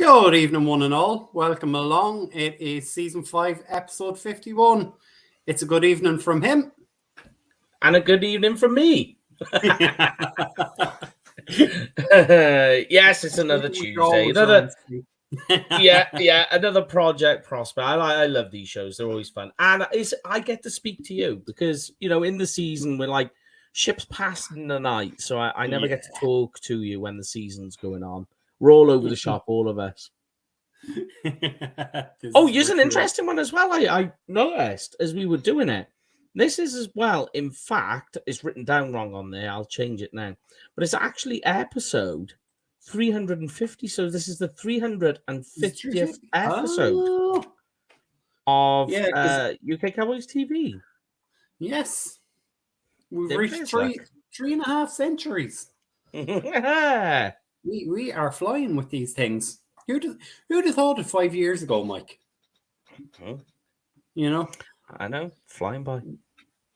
Good evening, one and all. Welcome along. It is season 5, episode 51. It's a good evening from him. And a good evening from me. Yes, it's another Tuesday. Another project prospect. I love these shows. They're always fun. And I get to speak to you because, in the season, we're like ships passing in the night. So I never get to talk to you when the season's going on. We're all over the shop, all of us. Here's an interesting one as well. I noticed as we were doing it. This is as well, in fact, it's written down wrong on there. I'll change it now. But it's actually episode 350. So this is the 350th episode of UK Cowboys TV. Yes. We've reached 3.5 centuries. We are flying with these things. Who'd have thought it 5 years ago, Mike? I know, flying by.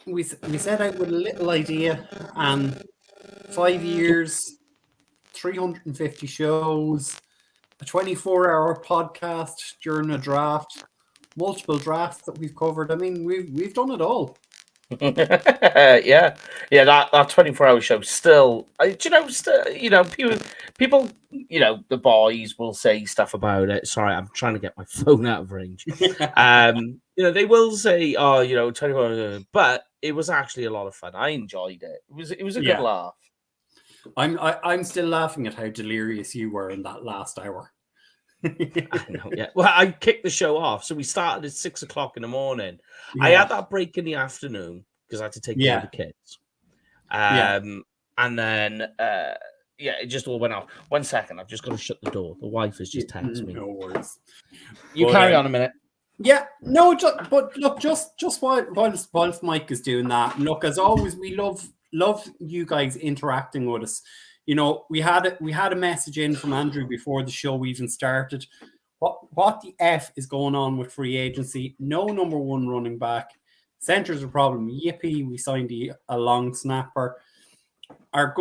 We set out with a little idea, and 5 years, 350 shows, a 24-hour podcast during a draft, multiple drafts that we've covered. I mean, we've done it all. That 24-hour show still, people, the boys will say stuff about it. Sorry, I'm trying to get my phone out of range. They will say, 24, but it was actually a lot of fun. I enjoyed it. It was a good laugh. I'm still laughing at how delirious you were in that last hour. I know, yeah. Well, I kicked the show off, so we started at 6 o'clock in the morning. Yeah. I had that break in the afternoon because I had to take care of the kids. And then it just all went off. 1 second, I've just got to shut the door. The wife has just texted me. No worries. You carry on a minute. Yeah, no, but look, just whilst Mike is doing that, look, as always, we love you guys interacting with us. We had a message in from Andrew before the show even started. What the F is going on with free agency? No number one running back. Center's a problem. Yippee, we signed a long snapper. Our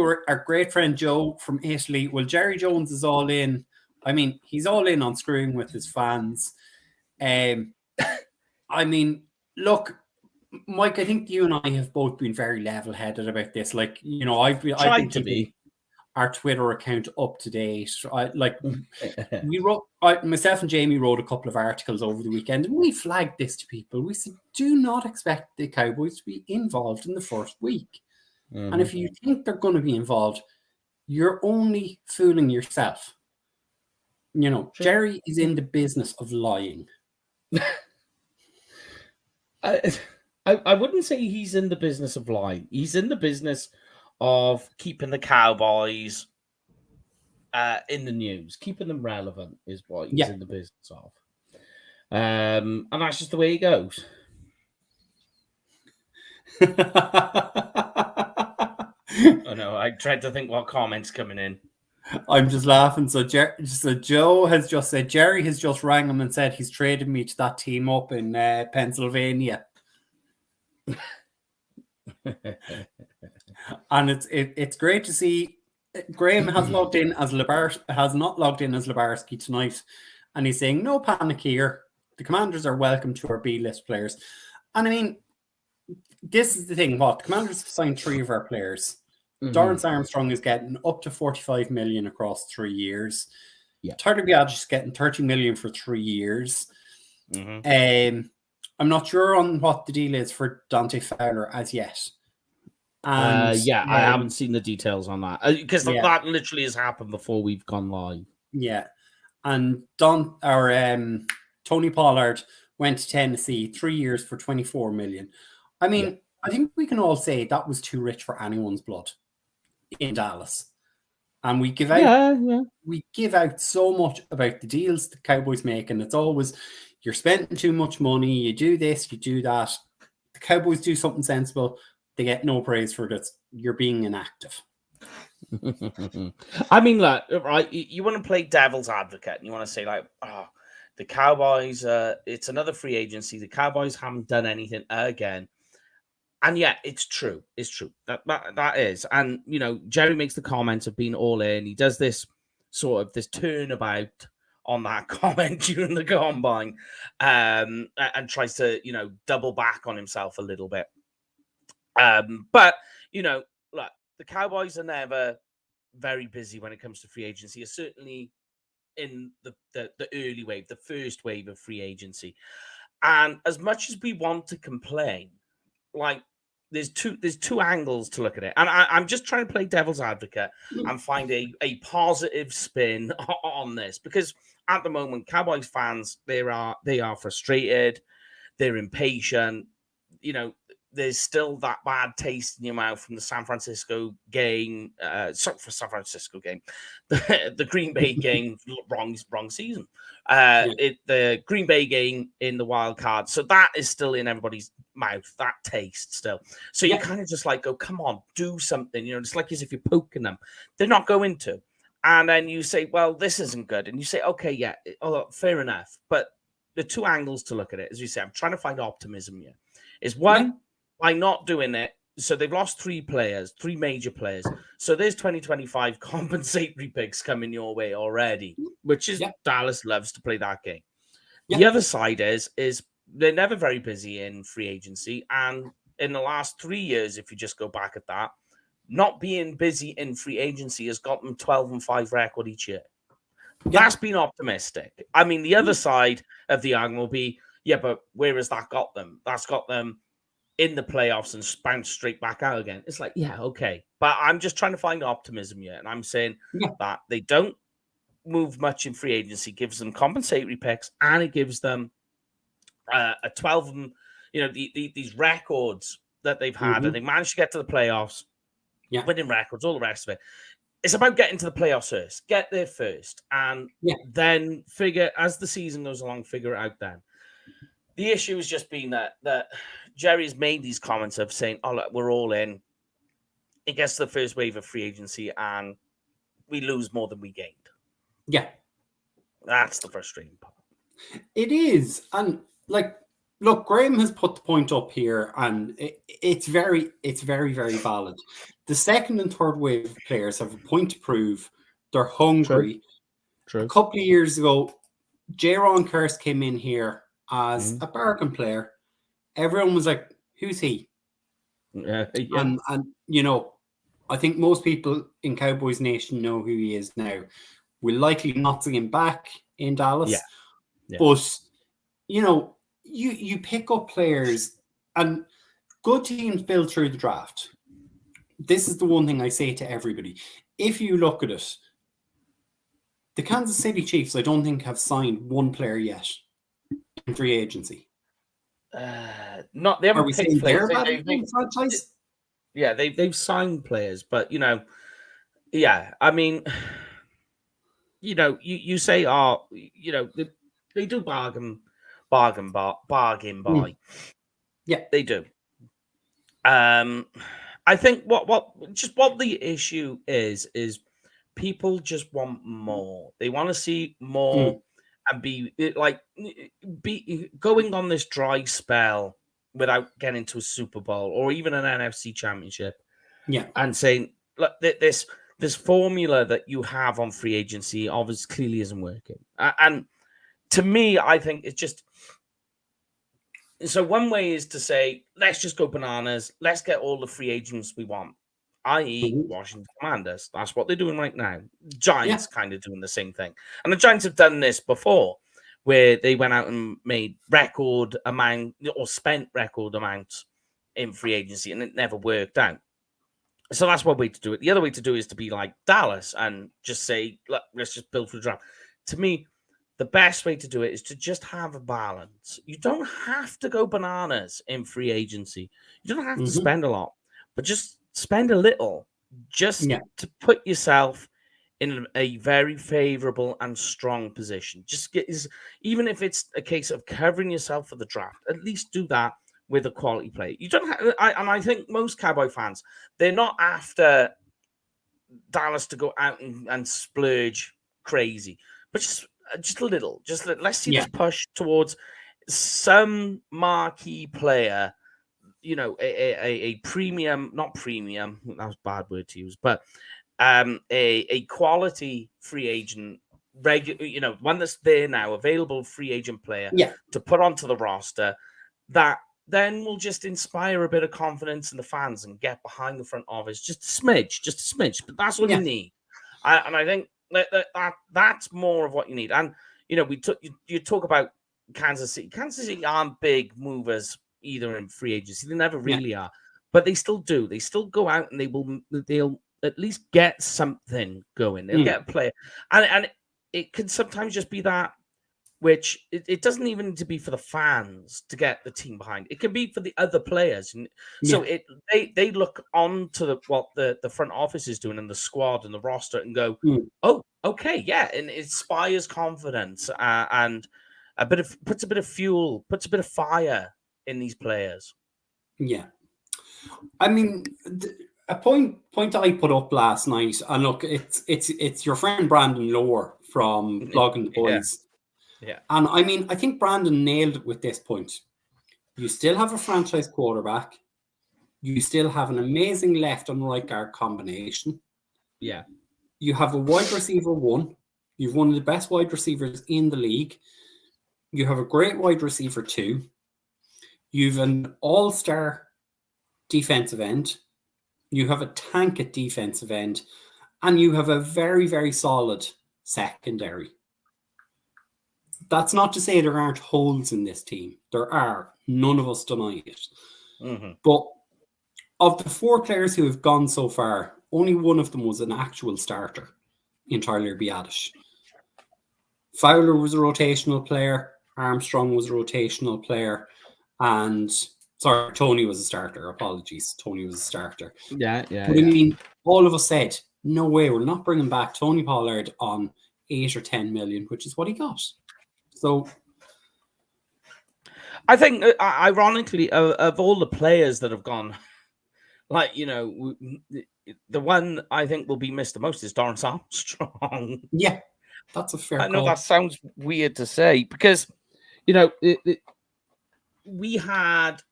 great friend Joe from Italy. Well, Jerry Jones is all in. I mean, he's all in on screwing with his fans. I mean, look, Mike, I think you and I have both been very level-headed about this. Like, I've been keeping our Twitter account up to date. We wrote, myself and Jamie wrote a couple of articles over the weekend, and we flagged this to people. We said, do not expect the Cowboys to be involved in the first week. And if you think they're going to be involved, you're only fooling yourself. Jerry is in the business of lying. I wouldn't say he's in the business of lying. He's in the business of keeping the Cowboys in the news, keeping them relevant is what he's in the business of. And that's just the way he goes. I know. I tried to think what comments coming in. I'm just laughing. So Joe has just said, Jerry has just rang him and said he's traded me to that team up in Pennsylvania. And it's great to see Graham has logged in as has not logged in as Lebarski tonight, and he's saying no panic here. The Commanders are welcome to our B-list players. And I mean, this is the thing. The Commanders have signed 3 of our players. Dorrance Armstrong is getting up to 45 million across 3 years. Tyler Biage is getting 30 million for 3 years. I'm not sure on what the deal is for Dante Fowler as yet. And, I haven't seen the details on that because that literally has happened before we've gone live. Yeah, and Tony Pollard went to Tennessee 3 years for 24 million. I mean, I think we can all say that was too rich for anyone's blood in Dallas. And we give out so much about the deals the Cowboys make, and it's always you're spending too much money, you do this, you do that. The Cowboys do something sensible, they get no praise for it. You're being inactive. I mean, like, right, you want to play devil's advocate, and you want to say, like, the Cowboys, it's another free agency. The Cowboys haven't done anything again. And yeah, it's true. It's true. That is. And, Jerry makes the comment of being all in. He does this sort of this turnabout on that comment during the combine, and tries to, double back on himself a little bit. But look, the Cowboys are never very busy when it comes to free agency. Certainly in the early wave, the first wave of free agency. And as much as we want to complain, like there's two angles to look at it. And I'm just trying to play devil's advocate and find a positive spin on this, because at the moment, Cowboys fans, they are frustrated, they're impatient, there's still that bad taste in your mouth from the San Francisco game. The Green Bay game, wrong season. The Green Bay game in the wild card. So that is still in everybody's mouth, that taste still. So you kind of just like go, come on, do something. It's like as if you're poking them. They're not going to. And then you say, well, this isn't good. And you say, okay, yeah, fair enough. But the two angles to look at it, as you say, I'm trying to find optimism here. Is one, by not doing it, so they've lost three major players. So there's 2025 compensatory picks coming your way already, which is Dallas loves to play that game. The other side is they're never very busy in free agency. And in the last 3 years, if you just go back at that, not being busy in free agency has got them 12-5 record each year. That's been optimistic. I mean, the other side of the argument will be, but where has that got them? That's got them in the playoffs and bounce straight back out again. It's like, okay. But I'm just trying to find optimism here. And I'm saying that they don't move much in free agency, gives them compensatory picks, and it gives them a 12, these records that they've had, and they managed to get to the playoffs, winning records, all the rest of it. It's about getting to the playoffs first. Get there first, and then figure, as the season goes along, figure it out then. The issue has just been that Jerry's made these comments of saying, oh, look, we're all in. It gets to the first wave of free agency, and we lose more than we gained. Yeah. That's the frustrating part. It is. And, look, Graham has put the point up here, and it's very, very valid. The second and third wave of players have a point to prove. They're hungry. True. A couple of years ago, Jaron Kearse came in here as a bargain player. Everyone was like, who's he? And I think most people in Cowboys Nation know who he is now. We'll likely not see him back in Dallas. But, you pick up players, and good teams build through the draft. This is the one thing I say to everybody. If you look at it, the Kansas City Chiefs, I don't think, have signed one player yet in free agency. They haven't picked players. They've signed players, but I mean, you say, they do bargain buy. Yeah, they do. I think what the issue is people just want more. They want to see more and be going on this dry spell without getting to a Super Bowl or even an NFC championship. Yeah. And saying, look, this formula that you have on free agency obviously clearly isn't working. And to me, I think it's just, so one way is to say, let's just go bananas. Let's get all the free agents we want, i.e. Washington Commanders. That's what they're doing right now. Giants kind of doing the same thing. And the Giants have done this before, where they went out and made record amount or spent record amounts in free agency, and it never worked out. So that's one way to do it. The other way to do it is to be like Dallas and just say, look, let's just build for the draft. To me, the best way to do it is to just have a balance. You don't have to go bananas in free agency. You don't have to spend a lot, but just spend a little just to put yourself in a very favorable and strong position. Just even if it's a case of covering yourself for the draft, at least do that with a quality play. You don't have, I think most Cowboy fans, they're not after Dallas to go out and splurge crazy, but just a little. Let's see this push towards some marquee player, a premium, not premium, that was a bad word to use, but a quality free agent one that's there now, available free agent player Yeah. to put onto the roster, that then will just inspire a bit of confidence in the fans and get behind the front office just a smidge. But that's all you need. And I think that's more of what you need. And you talk about Kansas City. Kansas City aren't big movers either in free agency. They never really are, but they still do. They still go out and they'll at least get something going. They'll get a player, and it can sometimes just be that. Which it doesn't even need to be for the fans to get the team behind. It can be for the other players. And so they look on to what the front office is doing and the squad and the roster and go, oh, okay, yeah. And it inspires confidence and puts a bit of fuel, puts a bit of fire in these players. Yeah. I mean, a point I put up last night, and look, it's your friend Brandon Lower from Blogging the Boys. Yeah. And I mean, I think Brandon nailed it with this point. You still have a franchise quarterback. You still have an amazing left and right guard combination. Yeah. You have a wide receiver 1. You've one of the best wide receivers in the league. You have a great wide receiver 2. You've an all-star defensive end. You have a tank at defensive end. And you have a very, very solid secondary. That's not to say there aren't holes in this team. There are. None of us deny it. Mm-hmm. But of the 4 players who have gone so far, only one of them was an actual starter in Tyler Biadasz. Fowler was a rotational player. Armstrong was a rotational player. And, Tony was a starter. Apologies. Tony was a starter. Yeah. But I mean, all of us said, no way, we're not bringing back Tony Pollard on 8 or 10 million, which is what he got. So I think, ironically, of all the players that have gone, the one I think will be missed the most is Dorrance Armstrong. Yeah, that's a fair call. I know that sounds weird to say because, we had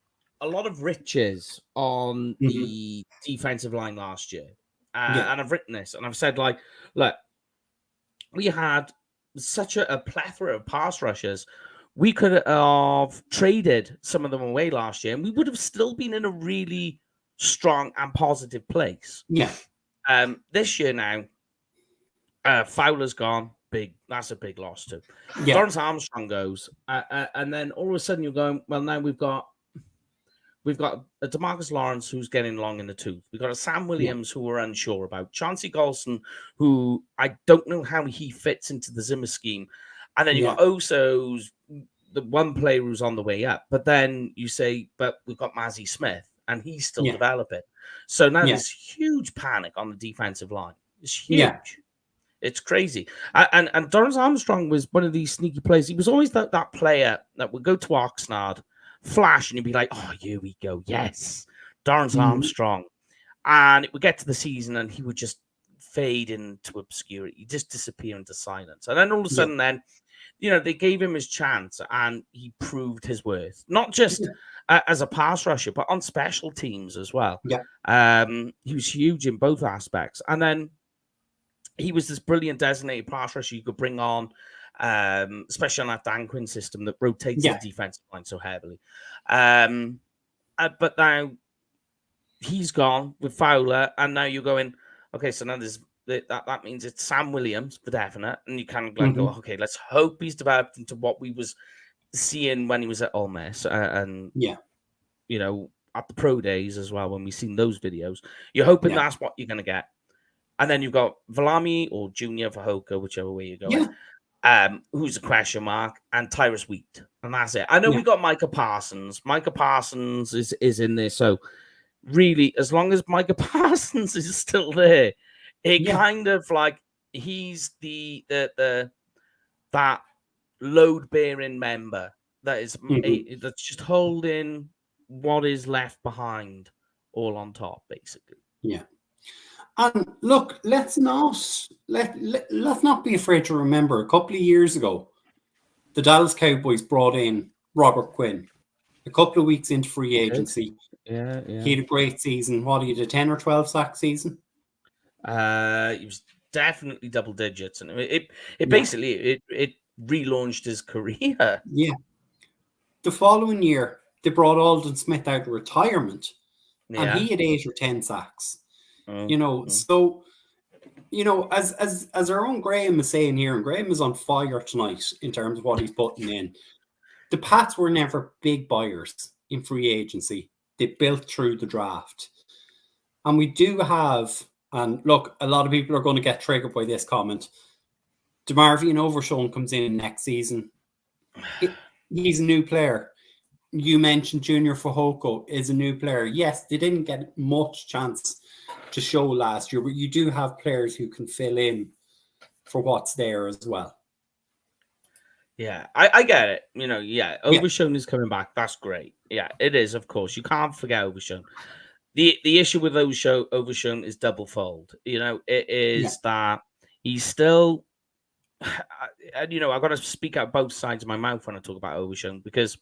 a lot of riches on the defensive line last year. And I've written this and I've said, look, we had such a plethora of pass rushers. We could have traded some of them away last year and we would have still been in a really strong and positive place. Yeah. This year now, Fowler's gone. That's a big loss too. Yeah. Dorrance Armstrong goes. And then all of a sudden you're going, well, now we've got a DeMarcus Lawrence who's getting long in the tooth. We've got a Sam Williams who we're unsure about. Chauncey Golson, who I don't know how he fits into the Zimmer scheme. And then you've got Oso's, the one player who's on the way up. But then you say, but we've got Mazzie Smith, and he's still developing. So now there's huge panic on the defensive line. It's huge. Yeah. It's crazy. And Dorrance Armstrong was one of these sneaky players. He was always that player that would go to Oxnard, flash, and you'd be like, oh, here we go. Yes, Dorrance Armstrong. And it would get to the season and he would just fade into obscurity. He'd just disappear into silence. And then all of a sudden then, they gave him his chance and he proved his worth. Not just as a pass rusher, but on special teams as well. Yeah. He was huge in both aspects. And then he was this brilliant designated pass rusher you could bring on, especially on that Dan Quinn system that rotates the defensive line so heavily. But now he's gone with Fowler, and now you're going, okay, so now that means it's Sam Williams for definite, and you kind of go, okay, let's hope he's developed into what we was seeing when he was at Ole Miss, and at the pro days as well, when we've seen those videos. You're hoping that's what you're going to get. And then you've got Valami or Junior for Hoka, whichever way you go. Who's a question mark, and Tyrus Wheat. And that's it. I know we got Micah Parsons. Micah Parsons is in there. So really, as long as Micah Parsons is still there, it kind of like he's that load-bearing member that is that's just holding what is left behind all on top, basically. Yeah. And look, let's not be afraid to remember a couple of years ago, the Dallas Cowboys brought in Robert Quinn a couple of weeks into free agency. Yeah. He had a great season. What, he had a 10 or 12 sack season? He was definitely double digits, and it Yeah. basically it relaunched his career. Yeah. The following year, they brought Alden Smith out of retirement, and Yeah. he had 8 or 10 sacks. Mm. So as our own Graham is saying here, and Graham is on fire tonight in terms of what he's putting in. The Pats were never big buyers in free agency. They built through the draft. And we do have, and look, a lot of people are going to get triggered by this comment. DeMarvion Overshown comes in next season. He's a new player. You mentioned Junior Fahoko is a new player. Yes, they didn't get much chance to show last year, but you do have players who can fill in for what's there as well. Yeah, I get it. Overshown is coming back. That's great. Yeah, it is, of course. You can't forget Overshown. The issue with Overshown is double fold. It is that he's still, and I've got to speak out both sides of my mouth when I talk about Overshown, because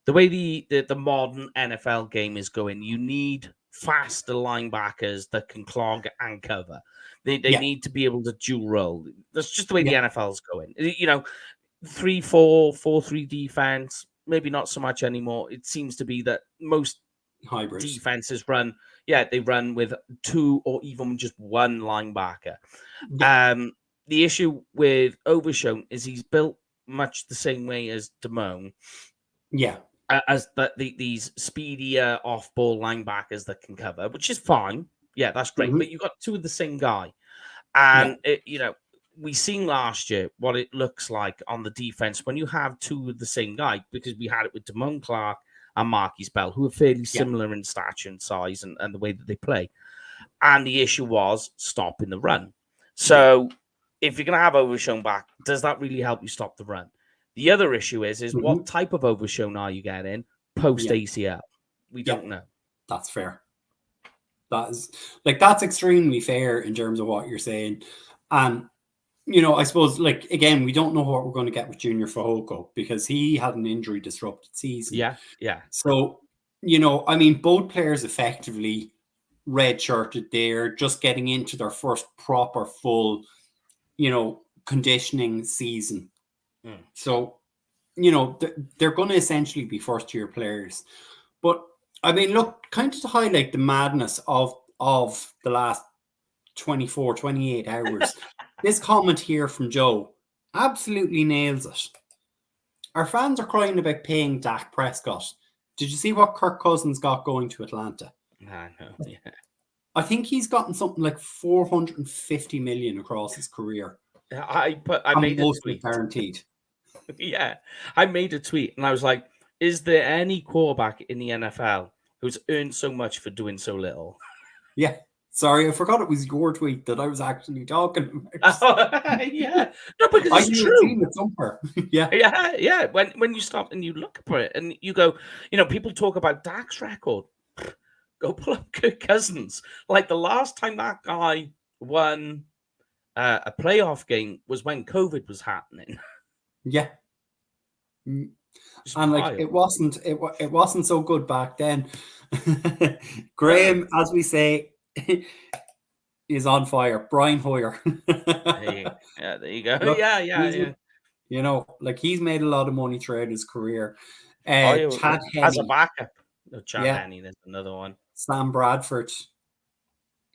the way the modern NFL game is going, you need faster linebackers that can clog and cover. They need to be able to dual role. That's just the way the NFL's going. 3-4, 4-3 defense, maybe not so much anymore. It seems to be that most hybrids defenses run with 2 or even just 1 linebacker. The issue with Overshown is he's built much the same way as Damone. As these speedier off-ball linebackers that can cover, which is fine. Yeah, that's great. But you've got 2 of the same guy. And, we seen last year what it looks like on the defense when you have 2 of the same guy, because we had it with Damone Clark and Marquise Bell, who are fairly similar in stature and size and the way that they play. And the issue was stopping the run. So if you're going to have Overshown back, does that really help you stop the run? The other issue is what type of Overshown are you getting post ACL? We don't know. That's fair. That's extremely fair in terms of what you're saying. And I suppose, again, we don't know what we're going to get with Junior Fahoko because he had an injury disrupted season. Yeah. So, both players effectively redshirted there, just getting into their first proper full, conditioning season. So, they're going to essentially be first-year players. But, look, kind of to highlight the madness of the last 24, 28 hours, this comment here from Joe absolutely nails it. Our fans are crying about paying Dak Prescott. Did you see what Kirk Cousins got going to Atlanta? I know, yeah. I think he's gotten something like 450 million across his career. I made a tweet. Guaranteed. Yeah, I made a tweet and I was like, is there any quarterback in the NFL who's earned so much for doing so little? Yeah. Sorry, I forgot it was your tweet that I was actually talking about. Yeah. No, because it's true. Seen it somewhere. Yeah. When you stop and you look for it and you go, people talk about Dak's record. Go pull up Kirk Cousins. Like the last time that guy won a playoff game was when COVID was happening. Yeah. And it wasn't so good back then. Graham, as we say, is on fire. Brian Hoyer. There you go. Look, yeah. He's made a lot of money throughout his career. Chad Henne, as a backup. No, Chad Henne, there's another one. Sam Bradford.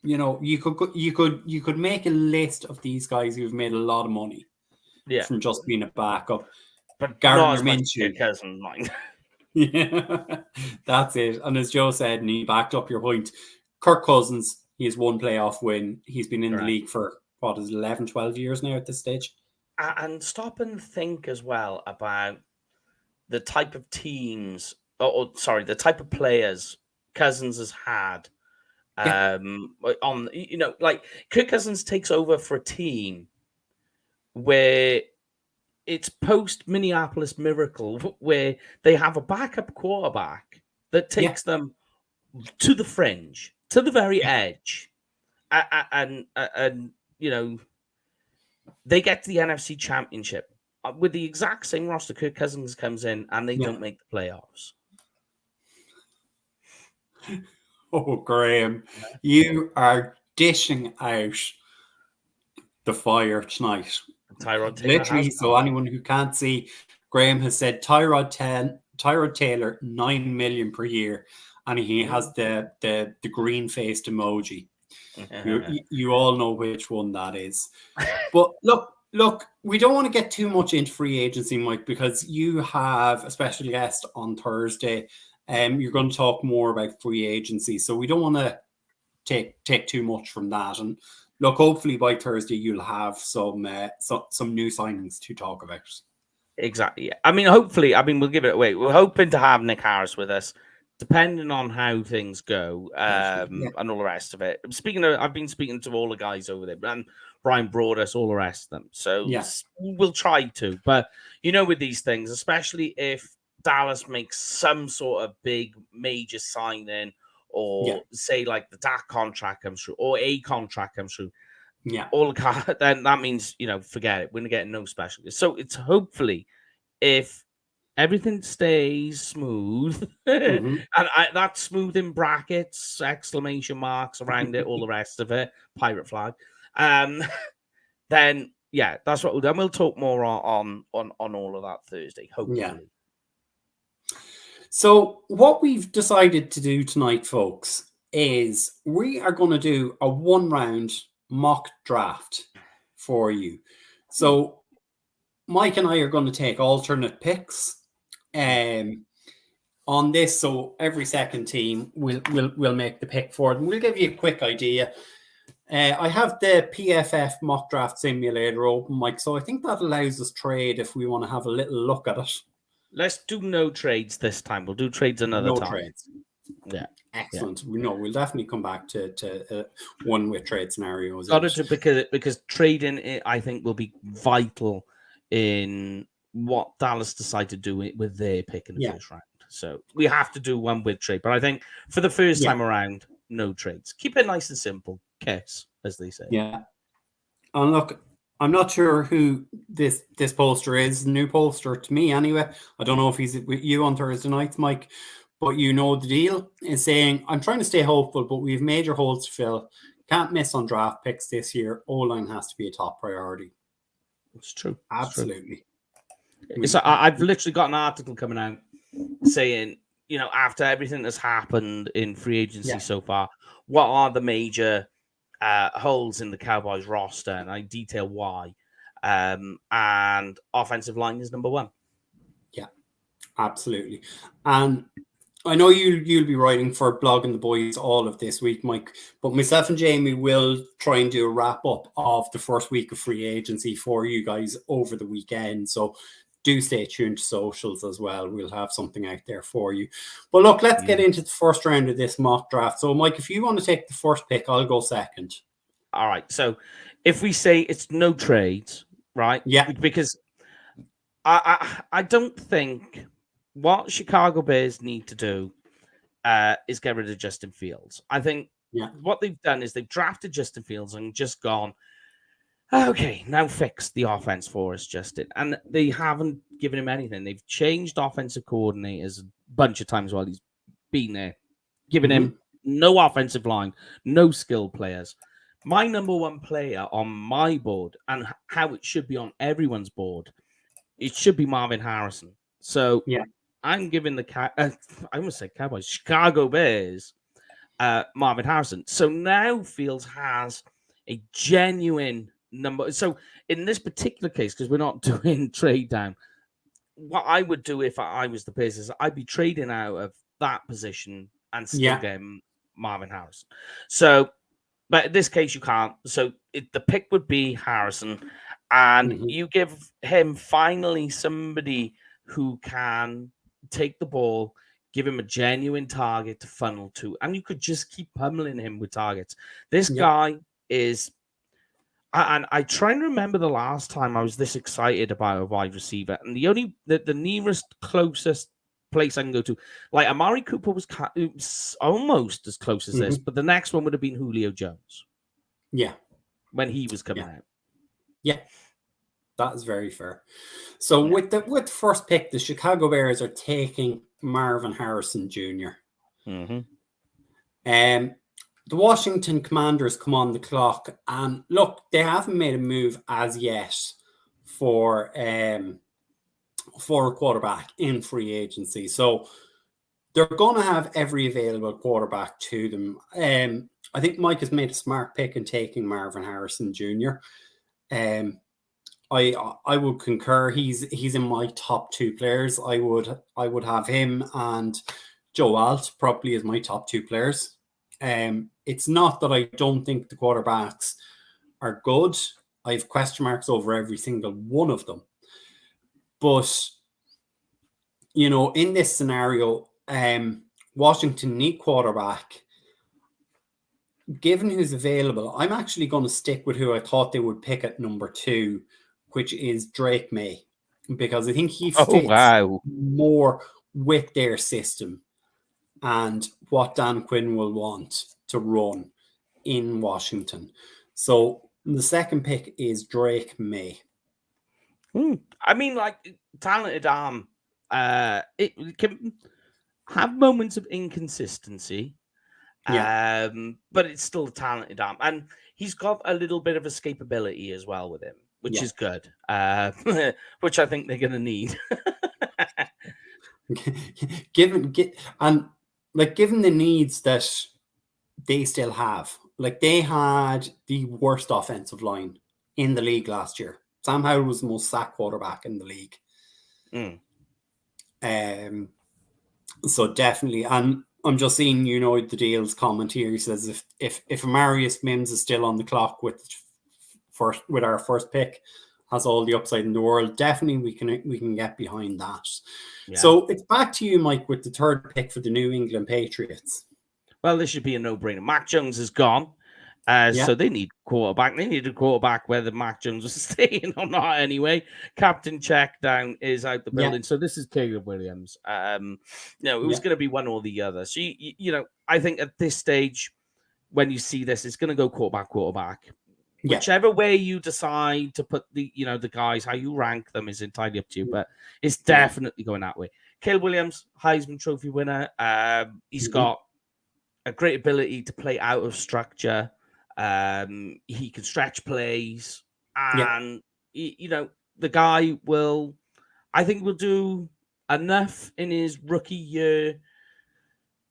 You could make a list of these guys who've made a lot of money from just being a backup. But Gardner Minshew, cousin mine. Yeah, that's it. And as Joe said, and he backed up your point, Kirk Cousins, he has 1 playoff win. He's been in the league for, 11, 12 years now at this stage. And stop and think as well about the type of teams, the type of players Cousins has had. Kirk Cousins takes over for a team where it's post Minneapolis Miracle, where they have a backup quarterback that takes them to the fringe, to the very edge, and they get to the NFC Championship with the exact same roster. Kirk Cousins comes in and they don't make the playoffs. Oh, Graham, you are dishing out the fire tonight. Tyrod Taylor Literally, so anyone who can't see, Graham has said Tyrod Taylor 9 million per year, and he has the green faced emoji. You all know which one that is. But look, we don't want to get too much into free agency, Mike, because you have a special guest on Thursday. You're going to talk more about free agency, so we don't want to take too much from that. And look, hopefully by Thursday you'll have some new signings to talk about. Exactly. Yeah. I mean, hopefully, we'll give it away. We're hoping to have Nick Harris with us, depending on how things go, and all the rest of it. I've been speaking to all the guys over there, and Brian Broadus, all the rest of them. So we'll try to. But with these things, especially if Dallas makes some sort of big major signing, or say like the Dak contract comes through, or a contract comes through. Yeah. Then that means, forget it. We're going to get no specialists. So it's hopefully, if everything stays smooth, and that's smooth in brackets, exclamation marks around it, all the rest of it, pirate flag, then that's what we'll do. And we'll talk more on all of that Thursday, hopefully. Yeah. So what we've decided to do tonight, folks, is we are going to do a 1-round mock draft for you. So Mike and I are going to take alternate picks on this. So every second team will make the pick for it. And we'll give you a quick idea. I have the PFF mock draft simulator open, Mike. So I think that allows us trade if we want to have a little look at it. Let's do no trades this time. We'll do trades another time. No trades. Yeah. Excellent. Yeah. We'll definitely come back to one with trade scenarios. Got to, because trading, I think, will be vital in what Dallas decide to do with their pick in the first round. So we have to do one with trade. But I think for the first time around, no trades. Keep it nice and simple. Kiss, as they say. Yeah. And look, I'm not sure who this poster is. New poster to me, anyway. I don't know if he's with you on Thursday nights, Mike. But the deal is saying, I'm trying to stay hopeful, but we have major holes to fill. Can't miss on draft picks this year. O-line has to be a top priority. It's true. Absolutely. So I've literally got an article coming out saying, after everything that's happened in free agency so far, what are the major holes in the Cowboys roster? And I detail why. And offensive line is number one. Yeah, absolutely. And I know you'll be writing for Blogging the Boys all of this week, Mike, but myself and Jamie will try and do a wrap up of the first week of free agency for you guys over the weekend. So do stay tuned to socials as well. We'll have something out there for you. But look, let's get into the first round of this mock draft. So Mike, if you want to take the first pick, I'll go second. All right. So if we say it's no trades, right? Yeah. Because I don't think what Chicago Bears need to do is get rid of Justin Fields. I think what they've done is they've drafted Justin Fields and just gone, okay, now fix the offense for us, Justin. And they haven't given him anything. They've changed offensive coordinators a bunch of times while he's been there, giving him no offensive line, no skill players. My number one player on my board, and how it should be on everyone's board, it should be Marvin Harrison. So I'm giving I almost said Cowboys, Chicago Bears, Marvin Harrison. So now Fields has a genuine number. So in this particular case, because we're not doing trade down, what I would do if I was the Bears is I'd be trading out of that position and still getting Marvin Harrison. So, but in this case, you can't. So the pick would be Harrison, and you give him finally somebody who can take the ball, give him a genuine target to funnel to, and you could just keep pummeling him with targets. This guy is, and I try and remember the last time I was this excited about a wide receiver, and the nearest closest place I can go to, like Amari Cooper was almost as close as this, but the next one would have been Julio Jones. Yeah, when he was coming out. Yeah. That is very fair. So with the first pick, the Chicago Bears are taking Marvin Harrison Jr. the Washington Commanders come on the clock, and look, they haven't made a move as yet for a quarterback in free agency. So they're going to have every available quarterback to them. I think Mike has made a smart pick in taking Marvin Harrison Jr. I would concur. He's in my top 2 players. I would have him and Joe Alt probably as my top 2 players. It's not that I don't think the quarterbacks are good. I have question marks over every single one of them. But, you know, in this scenario, Washington need quarterback. Given who's available, I'm actually going to stick with who I thought they would pick at number 2, which is Drake May, because I think he fits more with their system and what Dan Quinn will want to run in Washington. So the second pick is Drake May. I mean, like, talented arm. It can have moments of inconsistency. Yeah. But it's still a talented arm. And he's got a little bit of escapability as well with him, which is good. Which I think they're going to need. given the needs that they still have, like they had the worst offensive line in the league last year. Sam Howell was the most sacked quarterback in the league. So definitely, and I'm just seeing, you know, the deals comment here. He says if Amarius Mims is still on the clock with our first pick, has all the upside in the world, definitely we can get behind that. Yeah. So it's back to you, Mike, with the third pick for the New England Patriots. Well, this should be a no-brainer. Mac Jones is gone. So they need quarterback. They need a quarterback whether Mac Jones was staying or not anyway. Captain Checkdown is out the building. So this is Caleb Williams. No, it was going to be one or the other. So, you know, I think at this stage, when you see this, it's going to go quarterback. Yeah. Whichever way you decide to put the guys, how you rank them is entirely up to you. But it's definitely going that way. Caleb Williams, Heisman Trophy winner. He's got a great ability to play out of structure. He can stretch plays, and the guy will do enough in his rookie year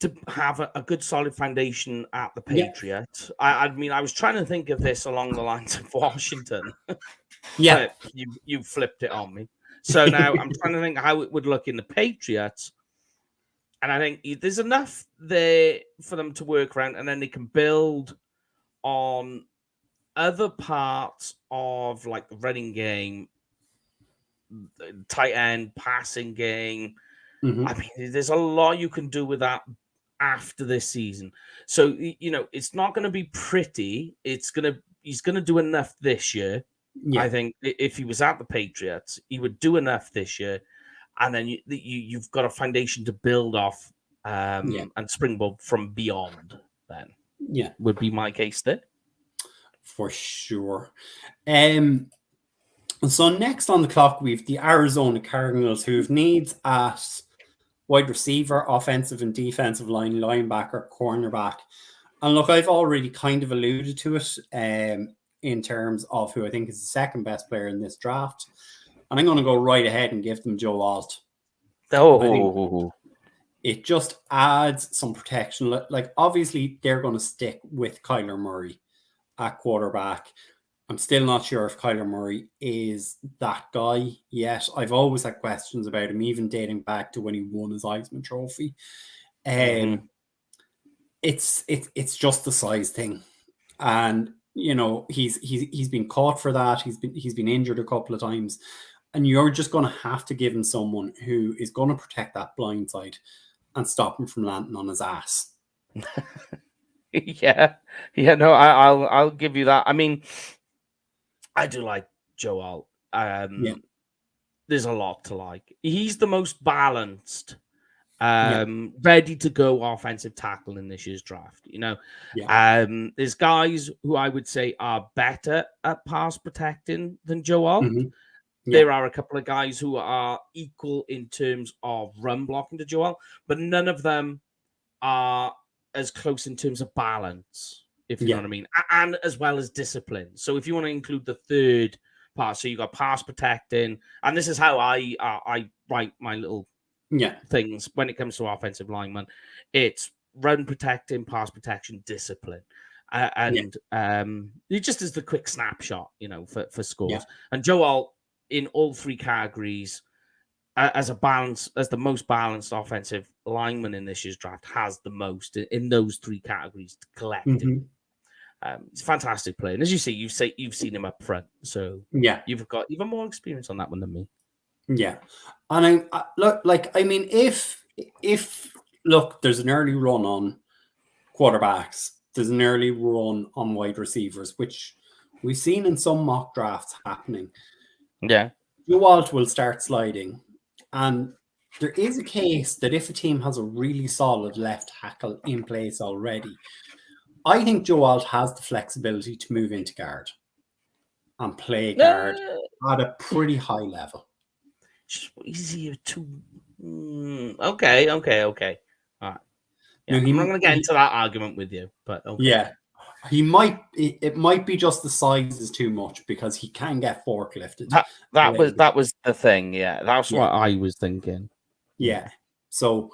to have a good solid foundation at the Patriots. I mean, I was trying to think of this along the lines of Washington. But you flipped it on me. So now I'm trying to think how it would look in the Patriots. And I think there's enough there for them to work around, and then they can build on other parts of like the running game, tight end, passing game. I mean, there's a lot you can do with that after this season. So, you know, it's not going to be pretty. He's going to do enough this year. I think if he was at the Patriots, he would do enough this year. And then you've got a foundation to build off and springboard from beyond then. Yeah. Would be my case there. For sure. So next on the clock, we've the Arizona Cardinals, who have needs at wide receiver, offensive and defensive line, linebacker, cornerback. And look, I've already kind of alluded to it in terms of who I think is the second best player in this draft. And I'm going to go right ahead and give them Joe Alt. It just adds some protection. Like, obviously, they're going to stick with Kyler Murray at quarterback. I'm still not sure if Kyler Murray is that guy yet. I've always had questions about him, even dating back to when he won his Heisman Trophy. It's just the size thing, and you know he's been caught for that. He's been injured a couple of times, and you're just going to have to give him someone who is going to protect that blind side and stop him from landing on his ass. No, I'll give you that. I mean, I do like Joe Alt. There's a lot to like. He's the most balanced, ready to go offensive tackle in this year's draft. You know, there's guys who I would say are better at pass protecting than Joe Alt. There are a couple of guys who are equal in terms of run blocking to Joe Alt, but none of them are as close in terms of balance, if you know what I mean, and as well as discipline. So if you want to include the third part, so you got pass protecting, and this is how I write my little things when it comes to offensive linemen. It's run protecting, pass protection, discipline. And it just is the quick snapshot, for scores. And Joel, in all three categories, as the most balanced offensive lineman in this year's draft, has the most in those three categories collectively. He's a fantastic player, and as you see, you've seen him up front, so you've got even more experience on that one than me. Yeah, and if there's an early run on quarterbacks. There's an early run on wide receivers, which we've seen in some mock drafts happening. Yeah. Joe Alt will start sliding. And there is a case that if a team has a really solid left tackle in place already, I think Joe Alt has the flexibility to move into guard and play guard at a pretty high level. Just easier to... Okay. All right. Yeah, I'm not going to get into that argument with you, but okay. Yeah, it might be just the size is too much because he can get forklifted. That was the thing. Yeah, that's what I was thinking. Yeah, so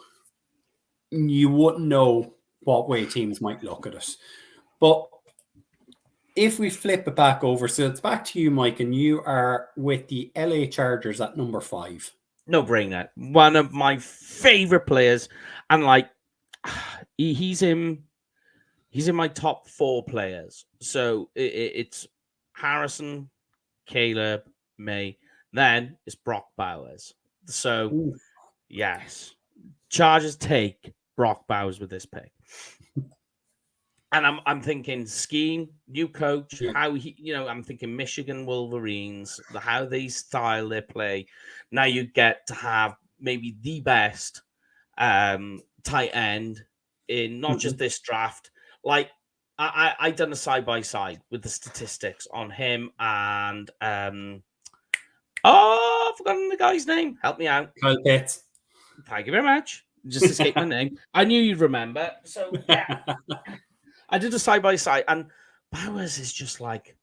you wouldn't know what way teams might look at it. But if we flip it back over, so it's back to you, Mike, and you are with the LA Chargers at number 5. No brainer. One of my favorite players, and he's in my top 4 players. So it's Harrison, Caleb, May. Then it's Brock Bowers. So yes, Chargers take Brock Bowers with this pick. And I'm thinking scheme, new coach, how I'm thinking Michigan Wolverines, how they style their play. Now you get to have maybe the best tight end in not just this draft. I done a side by side with the statistics on him and I've forgotten the guy's name. Help me out. Kyle Pitts. Thank you very much. Just escaped my name. I knew you'd remember. So yeah. I did a side by side, and Bowers is just light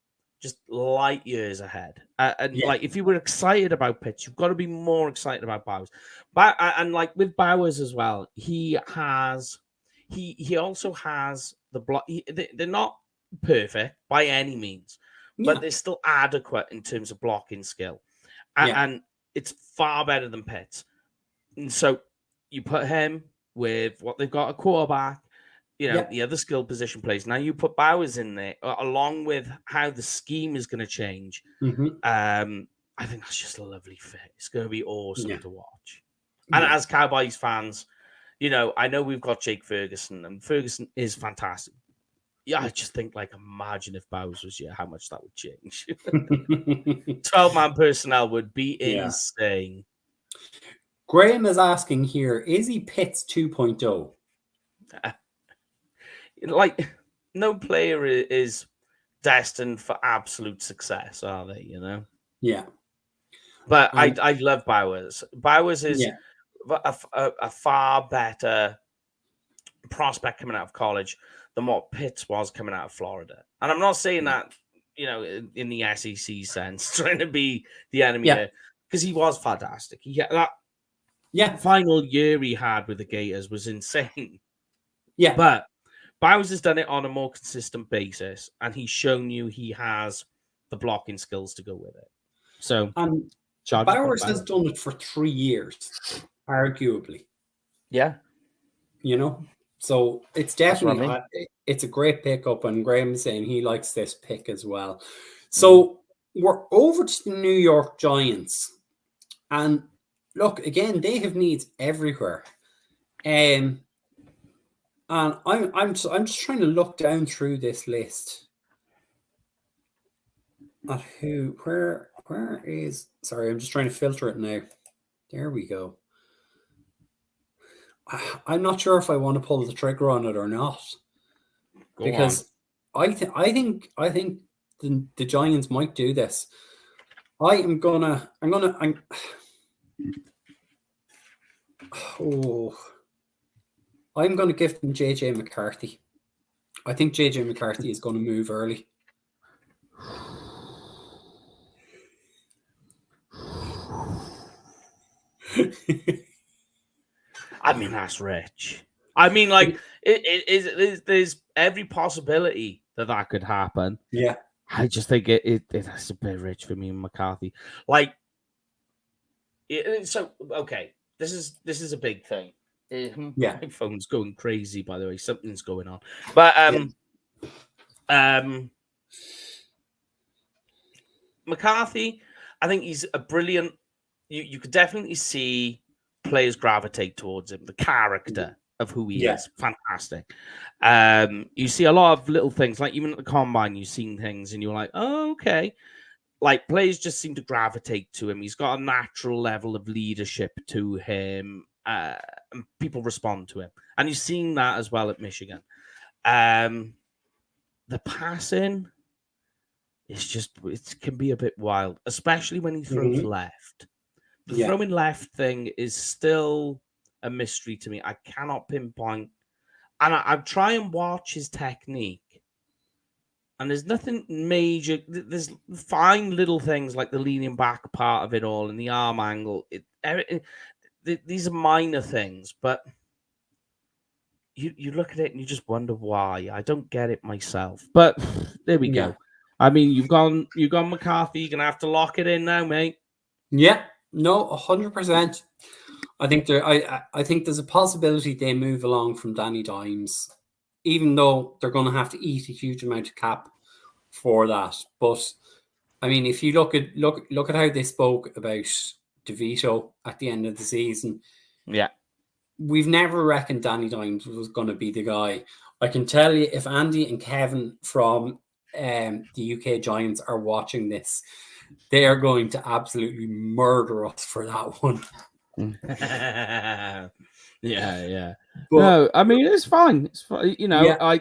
years ahead. If you were excited about Pitts, you've got to be more excited about Bowers. And with Bowers as well, he also has the block. They're not perfect by any means, but they're still adequate in terms of blocking skill, and it's far better than Pitts. And so you put him with what they've got a quarterback. The other skill position plays. Now you put Bowers in there, along with how the scheme is going to change. I think that's just a lovely fit. It's going to be awesome to watch. And as Cowboys fans, I know we've got Jake Ferguson, and Ferguson is fantastic. Yeah, I just think, imagine if Bowers was here, how much that would change. 12-man personnel would be insane. Graham is asking here, is he Pitts 2.0? No player is destined for absolute success, are they? Yeah. But I love Bowers. Bowers is a far better prospect coming out of college than what Pitts was coming out of Florida. And I'm not saying that, in the SEC sense, trying to be the enemy there, because he was fantastic. That final year he had with the Gators was insane. Yeah. But Bowers has done it on a more consistent basis, and he's shown you he has the blocking skills to go with it. So, Bowers has done it for 3 years, arguably. Yeah. So it's definitely, it's a great pickup, and Graham's saying he likes this pick as well. So we're over to the New York Giants, and look, again, they have needs everywhere. And I'm just trying to look down through this list at where is. Sorry, I'm just trying to filter it now. There we go. I'm not sure if I want to pull the trigger on it or not, because I think the Giants might do this. I'm going to give them JJ McCarthy. I think JJ McCarthy is going to move early. I mean, that's rich. I mean, like, there's every possibility that could happen. Yeah. I just think that's a bit rich for me and McCarthy. Like, so okay, this is a big thing. Yeah. My phone's going crazy, by the way. Something's going on. But McCarthy, I think he's a brilliant. You could definitely see players gravitate towards him. The character of who he is, fantastic. You see a lot of little things, like even at the combine, you've seen things, and you're like, oh, okay. Like players just seem to gravitate to him. He's got a natural level of leadership to him, and people respond to him. And you've seen that as well at Michigan. The passing it can be a bit wild, especially when he throws left. The throwing left thing is still a mystery to me. I cannot pinpoint. And I try and watch his technique. And there's nothing major. There's fine little things like the leaning back part of it all and the arm angle. These are minor things, but you look at it and you just wonder why. I don't get it myself. But there we go. I mean, you've gone McCarthy. You're gonna have to lock it in now, mate. Yeah, no, 100%. I think I think there's a possibility they move along from Danny Dimes, even though they're going to have to eat a huge amount of cap for that. But I mean, if you look at how they spoke about DeVito at the end of the season, we've never reckoned Danny Dimes was going to be the guy. I can tell you, if Andy and Kevin from the UK Giants are watching this, they are going to absolutely murder us for that one. Yeah. But, no, I mean it's fine. It's fine. You know,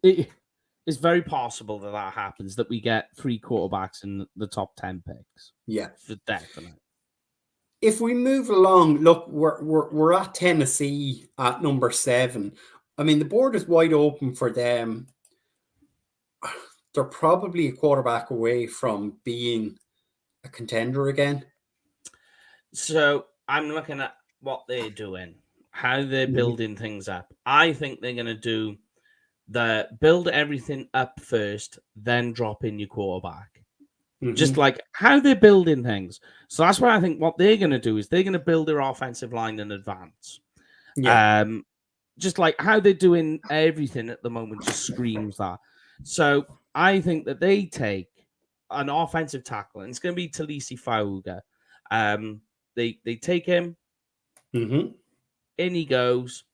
it's very possible that happens, that we get 3 quarterbacks in the top 10 picks. Yeah, for definite. If we move along, look, we're at Tennessee at number 7. I mean, the board is wide open for them. They're probably a quarterback away from being a contender again. So I'm looking at what they're doing, how they're building things up. I think they're going to build everything up first, then drop in your quarterback. Just like how they're building things. So that's why I think what they're going to do is they're going to build their offensive line in advance. Just like how they're doing everything at the moment just screams that. So I think that they take an offensive tackle, and it's going to be Talisi Fauga. They take him, in he goes.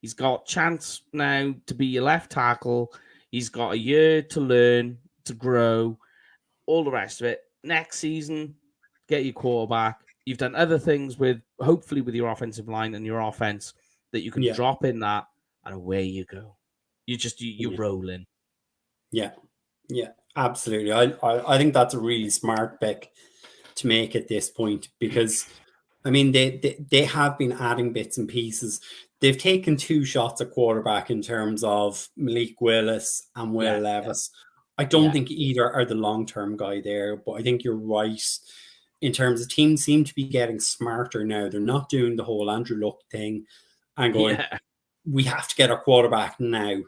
He's got chance now to be your left tackle. He's got a year to learn, to grow, all the rest of it. Next season, get your quarterback. You've done other things hopefully with your offensive line and your offense that you can drop in that, and away you go. You're rolling. Yeah, absolutely. I think that's a really smart pick to make at this point, because I mean they have been adding bits and pieces. They've taken 2 shots at quarterback in terms of Malik Willis and Will Levis. I don't think either are the long-term guy there, but I think you're right. In terms of teams seem to be getting smarter now. They're not doing the whole Andrew Luck thing and going, we have to get our quarterback now.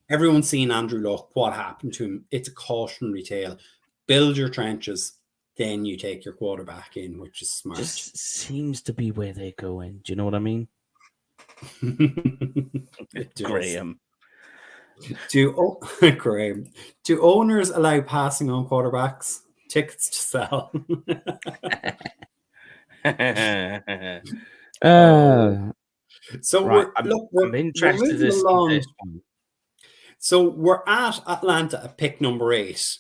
Everyone's seen Andrew Luck, what happened to him. It's a cautionary tale. Build your trenches, then you take your quarterback in, which is smart. Just seems to be where they're going. Do you know what I mean? Graham. Graham, do owners allow passing on quarterbacks? Tickets to sell. So right, I'm interested in this one. So we're at Atlanta at pick number 8.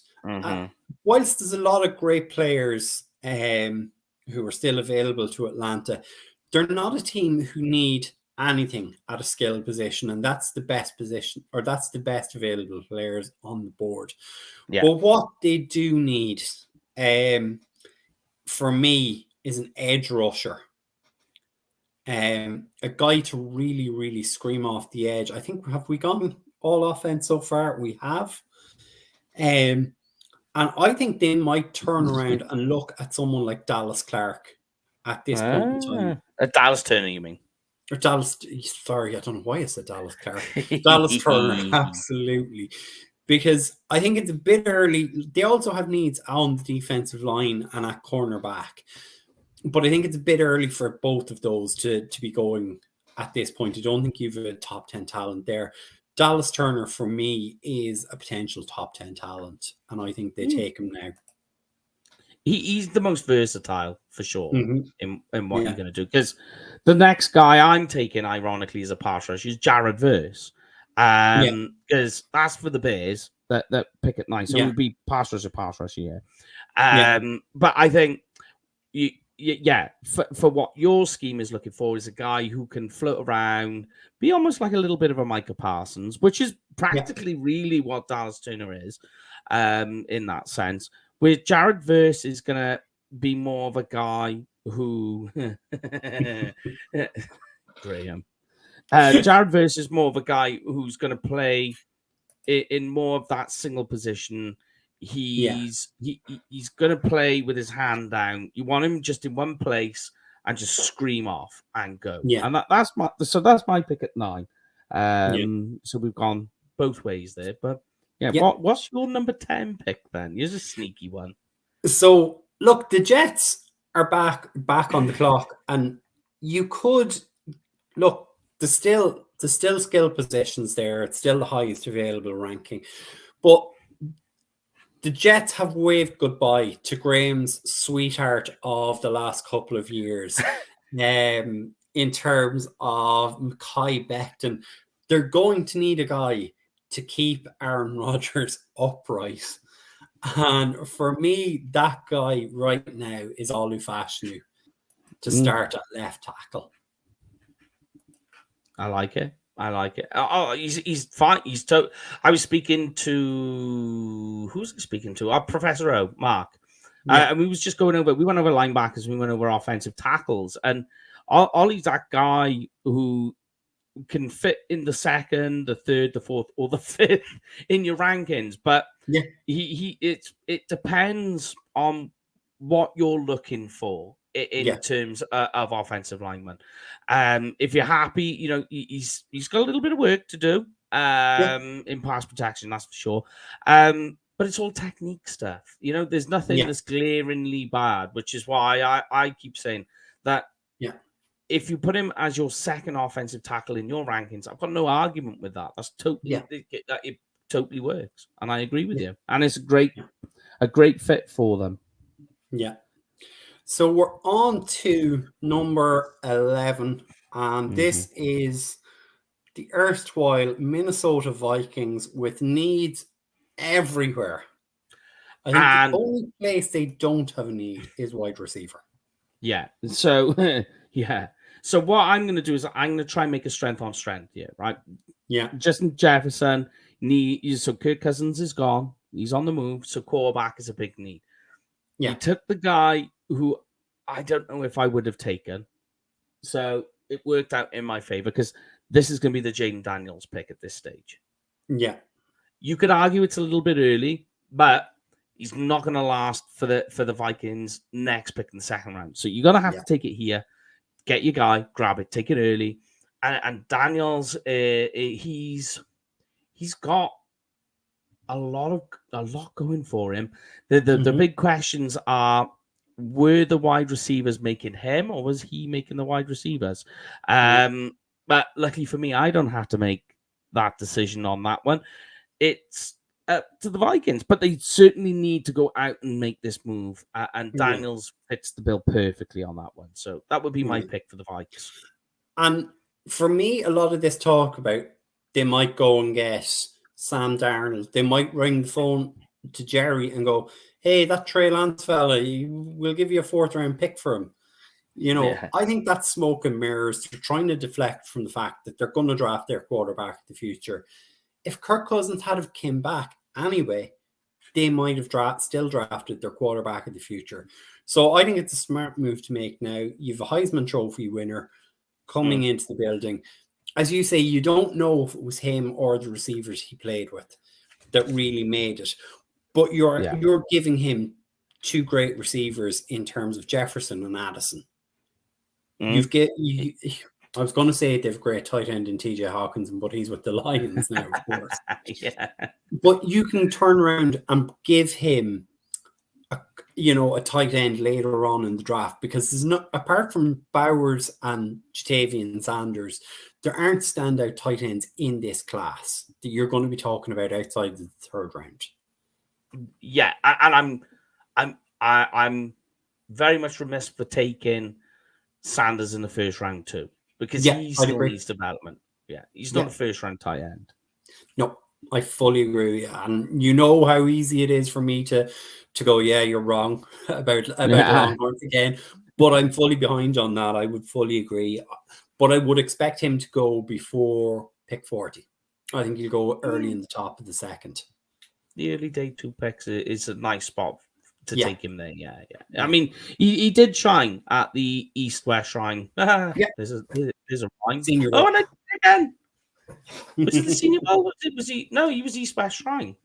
Whilst there's a lot of great players who are still available to Atlanta, they're not a team who need anything at a skill position, and that's the best position, or that's the best available players on the board. But what they do need, for me, is an edge rusher. A guy to really, really scream off the edge. I think, have we gone all offense so far? We have. And I think they might turn around and look at someone like Dallas Clark at this point in time. Dallas Turner, you mean? Or Dallas, sorry, I don't know why I said Dallas Clark. Dallas Turner, absolutely. Because I think it's a bit early. They also have needs on the defensive line and at cornerback. But I think it's a bit early for both of those to be going at this point. I don't think you've a top 10 talent there. Dallas Turner, for me, is a potential top 10 talent. And I think they take him now. He's the most versatile, for sure, in what you're going to do. Because the next guy I'm taking, ironically, is a pass rush. Is Jared Verse. Because that's for the Bears that pick at 9. So it would be pass rush, yeah. But I think... for what your scheme is looking for is a guy who can float around, be almost like a little bit of a Micah Parsons, which is practically really what Dallas Turner is, in that sense. Where Jared Verse is going to be more of a guy who... Graham. Jared Verse is more of a guy who's going to play in more of that single position. He's going to play with his hand down. You want him just in one place and just scream off and go. And that's my pick at 9. So we've gone both ways there. But what's your number 10 pick then? Here's a sneaky one. So look, the Jets are back on the clock, and you could look. There's still skill positions there. It's still the highest available ranking, but the Jets have waved goodbye to Graham's sweetheart of the last couple of years in terms of Mekhi Becton. They're going to need a guy to keep Aaron Rodgers upright. And for me, that guy right now is Olu Fashanu to start at left tackle. I like it. Oh, he's fine. I was speaking to who's speaking to? Professor O, Mark, and we was just going over. We went over linebackers. We went over offensive tackles, and Ollie's that guy who can fit in the second, the third, the fourth, or the fifth in your rankings. But it depends on what you're looking for in terms of offensive linemen. If you're happy, he's got a little bit of work to do in pass protection, that's for sure. But it's all technique stuff. There's nothing that's glaringly bad, which is why I keep saying that if you put him as your second offensive tackle in your rankings, I've got no argument with that. That's totally it totally works. And I agree with you. And it's a great fit for them. Yeah. So we're on to number 11, and this is the erstwhile Minnesota Vikings with needs everywhere. I think the only place they don't have a need is wide receiver. Yeah. So, So what I'm going to do is I'm going to try and make a strength on strength here, right? Yeah. Justin Jefferson, so Kirk Cousins is gone. He's on the move, so quarterback is a big need. Yeah. He took the guy who I don't know if I would have taken. So it worked out in my favor because this is going to be the Jaden Daniels pick at this stage. Yeah. You could argue it's a little bit early, but he's not going to last for the Vikings next pick in the second round. So you're going to have to take it here. Get your guy, grab it, take it early. And Daniels, he's got a lot going for him. The big questions are, were the wide receivers making him, or was he making the wide receivers? But luckily for me, I don't have to make that decision on that one. It's up to the Vikings, but they certainly need to go out and make this move. And Daniels fits the bill perfectly on that one. So that would be my pick for the Vikings. And for me, a lot of this talk about they might go and get Sam Darnold. They might ring the phone to Jerry and go, hey, that Trey Lance fella, we'll give you a 4th round pick for him. I think that's smoke and mirrors. They're trying to deflect from the fact that they're going to draft their quarterback in the future. If Kirk Cousins had have came back anyway, they might have still drafted their quarterback in the future. So I think it's a smart move to make now. You have a Heisman Trophy winner. coming into the building. As you say, you don't know if it was him or the receivers he played with that really made it. But you're giving him two great receivers in terms of Jefferson and Addison. I was going to say they've a great tight end in TJ Hawkinson, but he's with the Lions now, of course. But you can turn around and give him a tight end later on in the draft, because there's not, apart from Bowers and Jatavian Sanders, there aren't standout tight ends in this class that you're going to be talking about outside the third round. Yeah, and I'm very much remiss for taking Sanders in the first round too, because he still needs development. Yeah, he's not a first round tight end. No, I fully agree, and you know how easy it is for me to go, yeah, you're wrong about the Longhorns again, but I'm fully behind on that. I would fully agree, but I would expect him to go before pick 40. I think he'll go early in the top of the second. The early day 2 picks is a nice spot to take him there. Yeah. I mean, he did shine at the East-West Shrine. There's a rhyme. Senior Bowl. And again. Was it the Senior Bowl? Was he? No, he was East-West Shrine.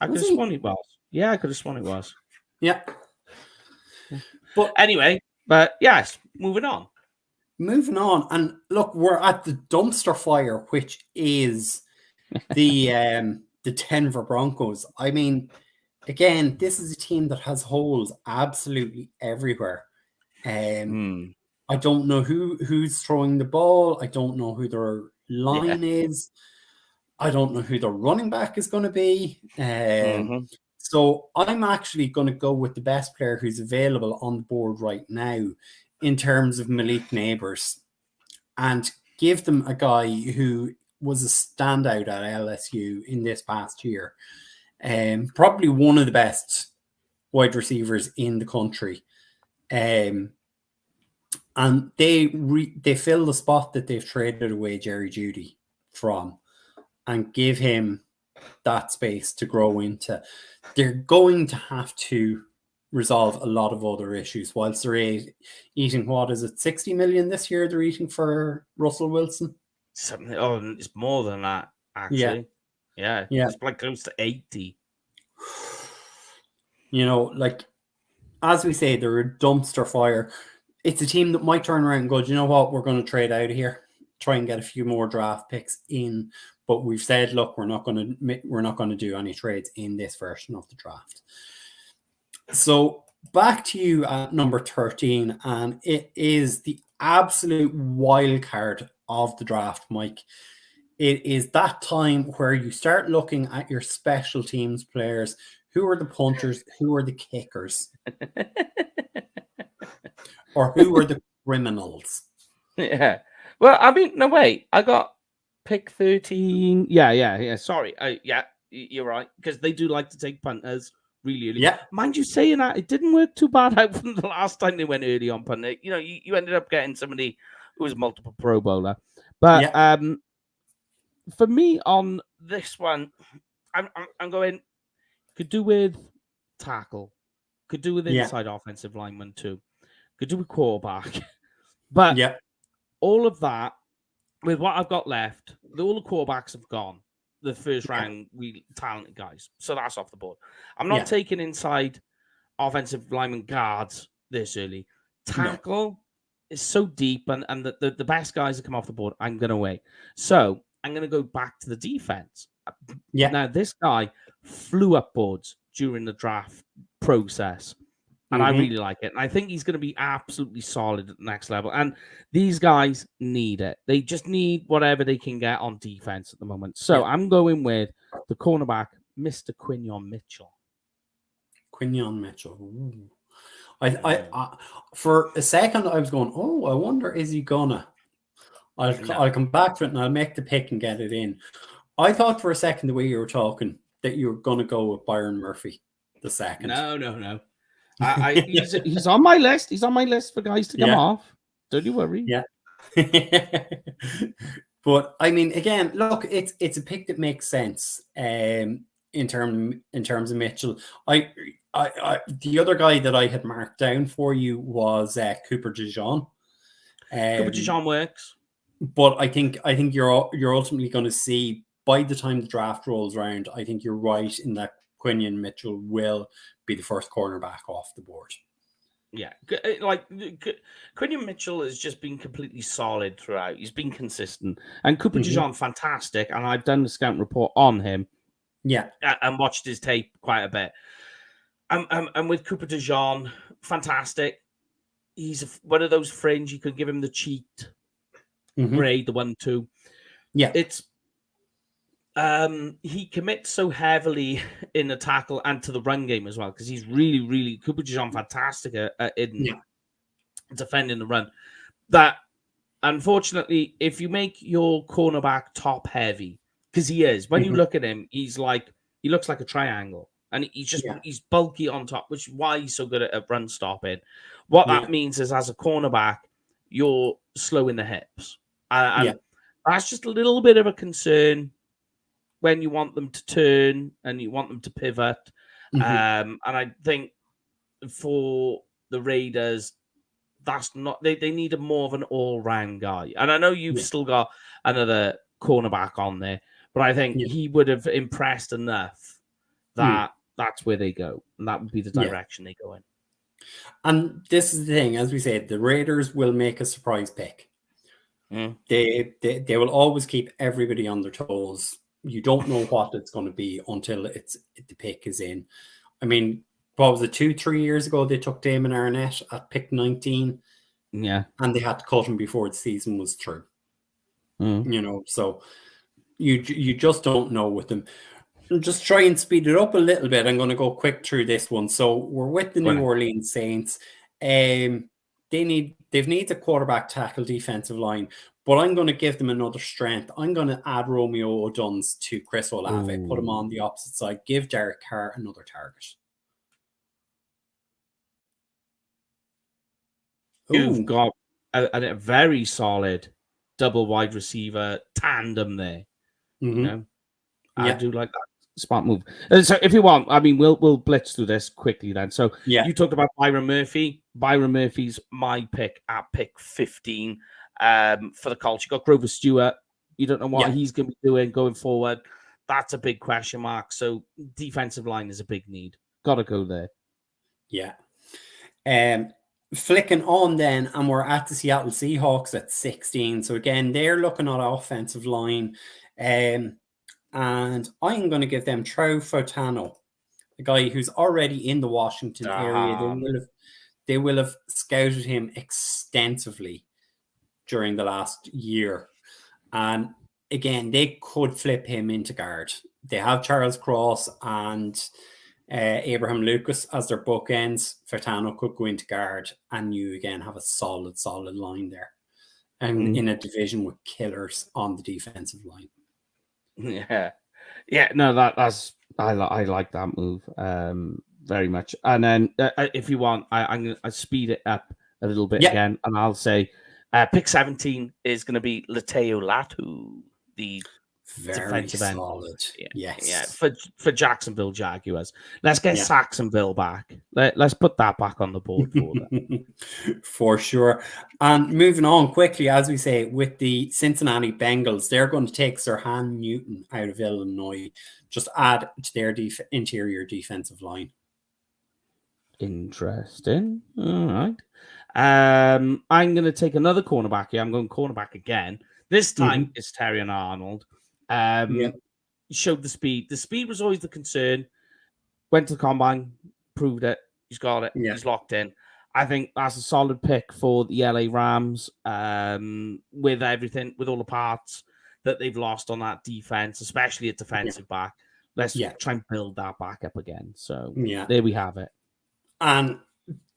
I could have sworn it was. Yeah, I could have sworn it was. Yeah. But anyway, yes, moving on. And look, we're at the dumpster fire, which is the Denver Broncos. I mean, again, this is a team that has holes absolutely everywhere. I don't know who's throwing the ball. I don't know who their line is. I don't know who their running back is going to be. So I'm actually going to go with the best player who's available on the board right now in terms of Malik Neighbors, and give them a guy who was a standout at LSU in this past year. Probably one of the best wide receivers in the country. And they fill the spot that they've traded away Jerry Jeudy from, and give him that space to grow into. They're going to have to resolve a lot of other issues whilst they're eating, what is it, 60 million this year they're eating for Russell Wilson? It's more than that, actually. Yeah. It's like close to 80. As we say, they're a dumpster fire. It's a team that might turn around and go, you know what, we're going to trade out of here, try and get a few more draft picks in. But we've said, look, we're not going to do any trades in this version of the draft. So back to you at number 13, and it is the absolute wild card of the draft, Mike. It is that time where you start looking at your special teams players. Who are the punters? Who are the kickers? Or who are the criminals? Yeah. Well, I mean, no, wait. I got pick 13. Yeah. Sorry. You're right. Because they do like to take punters really early. Yeah. Mind you saying that, it didn't work too bad out from the last time they went early on punter. You ended up getting somebody who was multiple Pro Bowler. But for me on this one, I'm going, could do with tackle. Could do with inside offensive lineman too. Could do with quarterback. But all of that, with what I've got left, all the quarterbacks have gone. The first round, talented guys. So that's off the board. I'm not taking inside offensive lineman guards this early. Tackle is so deep, and the best guys that come off the board, I'm going to wait. So I'm going to go back to the defense. Yeah. Now, this guy flew up boards during the draft process. And I really like it. And I think he's going to be absolutely solid at the next level. And these guys need it. They just need whatever they can get on defense at the moment. So I'm going with the cornerback, Mr. Quinyon Mitchell. Quinyon Mitchell. Ooh. I for a second, I was going, I wonder, is he gonna? I'll come back to it and I'll make the pick and get it in. I thought for a second, the way you were talking, that you were going to go with Byron Murphy the second. No. He's on my list. He's on my list for guys to come off. Don't you worry. Yeah. But I mean, again, look, it's a pick that makes sense. In terms of Mitchell, I the other guy that I had marked down for you was Cooper DeJean. Cooper DeJean works. But I think you're ultimately going to see by the time the draft rolls around, I think you're right in that Quinion Mitchell will be the first cornerback off the board. Yeah, like Quinion Mitchell has just been completely solid throughout. He's been consistent, and Cooper DeJean, fantastic. And I've done the scout report on him. Yeah, and watched his tape quite a bit. And with Cooper DeJean, fantastic. He's one of those fringe. You could give him the cheat grade, the 1-2. Yeah, it's he commits so heavily in the tackle and to the run game as well, because he's really Cooper DeJean fantastic in defending the run. That unfortunately, if you make your cornerback top heavy, because he is, when you look at him, he looks like a triangle, and he's bulky on top, which is why he's so good at run stopping. What that means is, as a cornerback, you're slow in the hips, and that's just a little bit of a concern when you want them to turn and you want them to pivot. And I think for the Raiders, that's not, they need a more of an all-round guy. And I know you've still got another cornerback on there, but I think he would have impressed enough that that's where they go, and that would be the direction they go in. And this is the thing, as we said, the Raiders will make a surprise pick. They will always keep everybody on their toes. You don't know what it's going to be until the pick is in. I mean, what was it, 2-3 years ago, they took Damon Arnett at pick 19. Yeah. And they had to cut him before the season was through. You know, so you just don't know with them. Just try and speed it up a little bit. I'm going to go quick through this one. So we're with the New Orleans Saints. They've needs a quarterback, tackle, defensive line, but I'm going to give them another strength. I'm going to add Romeo Oduns to Chris Olave, put him on the opposite side, give Derek Carr another target. You've got a very solid double wide receiver tandem there. You know? I do like that smart move. So if you want, I mean, we'll blitz through this quickly then. So you talked about Byron Murphy. Byron Murphy's my pick at pick 15 for the Colts. You got Grover Stewart. You don't know what he's going to be doing going forward. That's a big question mark. So defensive line is a big need. Got to go there. Yeah. Flicking on then, and we're at the Seattle Seahawks at 16. So again, they're looking at offensive line. And I'm going to give them Troy Fotano, a guy who's already in the Washington area. They will have scouted him extensively during the last year. And again, they could flip him into guard. They have Charles Cross and Abraham Lucas as their bookends. Fotano could go into guard, and you again have a solid line there. And in a division with killers on the defensive line. No, that's I like that move very much. And then if you want, I'm gonna speed it up a little bit again, and I'll say pick 17 is going to be Lateo Latu, the very solid. For Jacksonville Jaguars. Let's get Saxonville back. Let's put that back on the board for them. For sure. And moving on quickly, as we say, with the Cincinnati Bengals, they're going to take Sirhan Newton out of Illinois, just add to their interior defensive line. Interesting. All right. I'm going to take another cornerback here. I'm going cornerback again. This time it's Terrion Arnold. Showed the speed. The speed was always the concern. Went to the combine, proved it. He's got it. He's locked in. I think that's a solid pick for the LA Rams with everything, with all the parts that they've lost on that defense, especially at defensive back. Let's try and build that back up again. So there we have it. And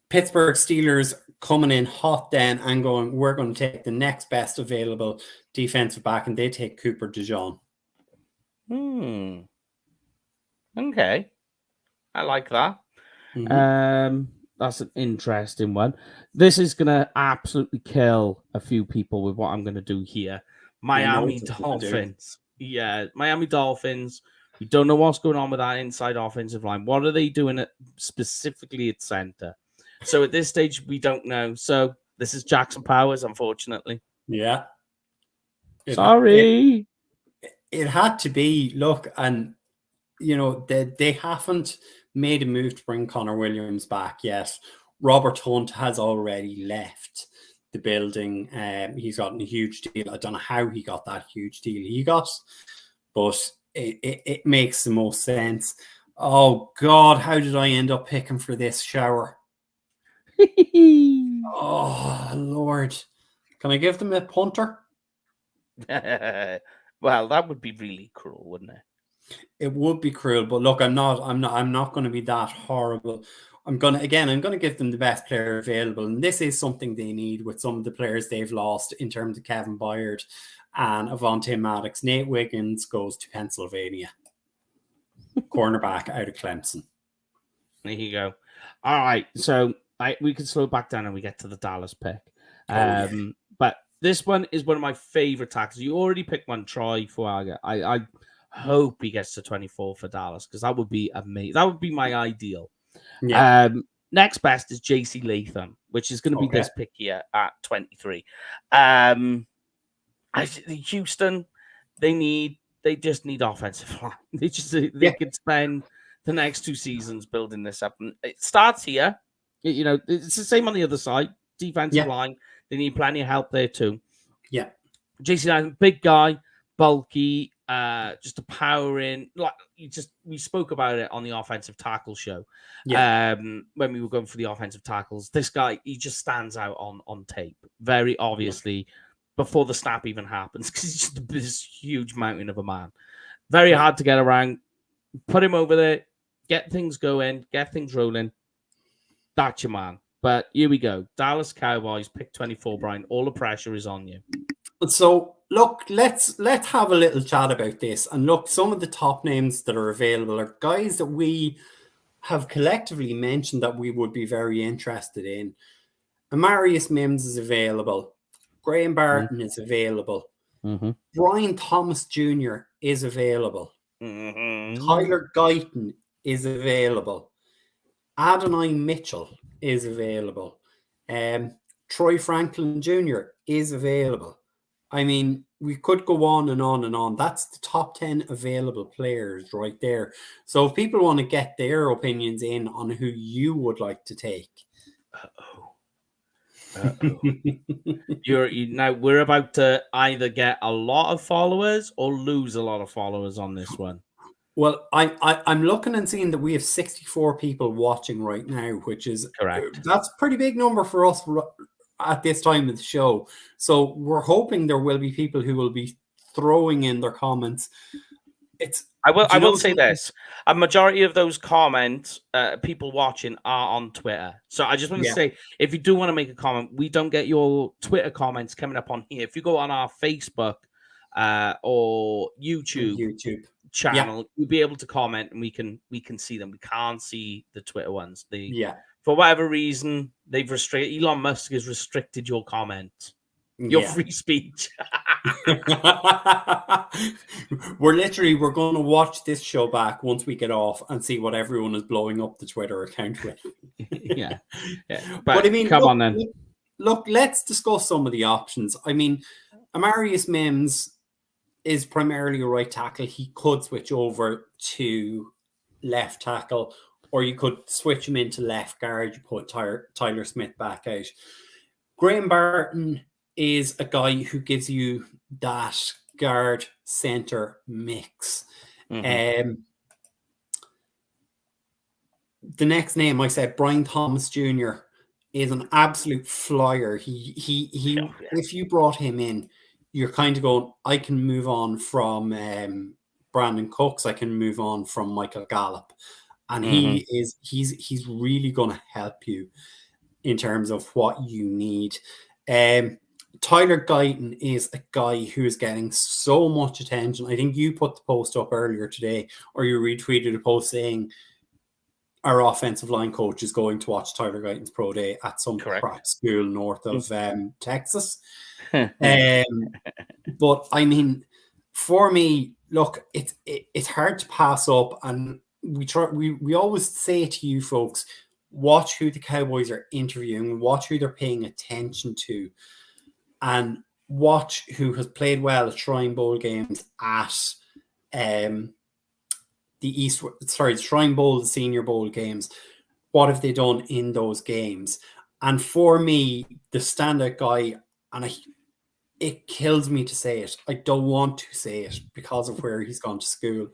Pittsburgh Steelers coming in hot then and going, we're going to take the next best available defensive back, and they take Cooper DeJean. Okay. I like that. That's an interesting one. This is going to absolutely kill a few people with what I'm going to do here. Miami Dolphins. Miami Dolphins. We don't know what's going on with that inside offensive line. What are they doing specifically at center? So at this stage, we don't know. So This is Jackson Powers, unfortunately. Yeah. Sorry. It had to be. Look, and they haven't made a move to bring Connor Williams back yet. Robert Hunt has already left the building. He's gotten a huge deal. I don't know how he got that huge deal he got, but it makes the most sense. Oh God, how did I end up picking for this shower? Oh Lord, can I give them a punter? Well, that would be really cruel, wouldn't it? It would be cruel, but look, I'm not going to be that horrible. I'm going to give them the best player available, and this is something they need with some of the players they've lost in terms of Kevin Byard and Avonte Maddox. Nate Wiggins goes to Pennsylvania, cornerback out of Clemson. There you go. All right, so we can slow back down and we get to the Dallas pick. But this one is one of my favorite tackles. You already picked one, Troy Fuaga. I hope he gets to 24 for Dallas because that would be amazing. That would be my ideal. Yeah. Next best is JC Latham, which is going to be this pick here at 23. Houston, they just need offensive line. They could spend the next 2 seasons building this up, and it starts here. It's the same on the other side. Defensive line, they need plenty of help there too. Yeah, JC Latham, big guy, bulky. Just a power in, we spoke about it on the offensive tackle show. When we were going for the offensive tackles, this guy, he just stands out on tape very obviously before the snap even happens because he's just this huge mountain of a man. Very hard to get around. Put him over there, get things going, get things rolling. That's your man. But here we go. Dallas Cowboys pick 24, Brian. All the pressure is on you. So look, let's have a little chat about this. And look, some of the top names that are available are guys that we have collectively mentioned that we would be very interested in. Amarius Mims is available. Graham Barton is available. Brian Thomas Jr. is available. Tyler Guyton is available. Adonai Mitchell is available. Troy Franklin Jr. is available. I mean, we could go on and on and on. That's the top 10 available players right there. So if people want to get their opinions in on who you would like to take. Now we're about to either get a lot of followers or lose a lot of followers on this one. Well, I'm looking and seeing that we have 64 people watching right now, which is correct. That's a pretty big number for us at this time of the show. So we're hoping there will be people who will be throwing in their comments. I will say this. A majority of those comments, people watching, are on Twitter. So I just want to say, if you do want to make a comment, we don't get your Twitter comments coming up on here. If you go on our Facebook or YouTube channel, you'll be able to comment and we can see them. We can't see the Twitter ones. For whatever reason, Elon Musk has restricted your comment. Your free speech. We're going to watch this show back once we get off and see what everyone is blowing up the Twitter account with. yeah. But I mean, come on then. Look, let's discuss some of the options. I mean, Amarius Mims is primarily a right tackle. He could switch over to left tackle, or you could switch him into left guard. You put Tyler Smith back out. Graham Barton is a guy who gives you that guard center mix. The next name I said, Brian Thomas Jr., is an absolute flyer. He if you brought him in, you're kind of going, I can move on from Brandon Cooks, I can move on from Michael Gallup. And he's really going to help you in terms of what you need. Tyler Guyton is a guy who is getting so much attention. I think you put the post up earlier today, or you retweeted a post saying our offensive line coach is going to watch Tyler Guyton's pro day at some crap school north of Texas. But I mean, for me, look, it's hard to pass up, and we always say to you folks, watch who the Cowboys are interviewing, watch who they're paying attention to, and watch who has played well at Shrine Bowl games at the Shrine Bowl, the Senior Bowl games. What have they done in those games? And for me, the standout guy, and it kills me to say it. I don't want to say it because of where he's gone to school,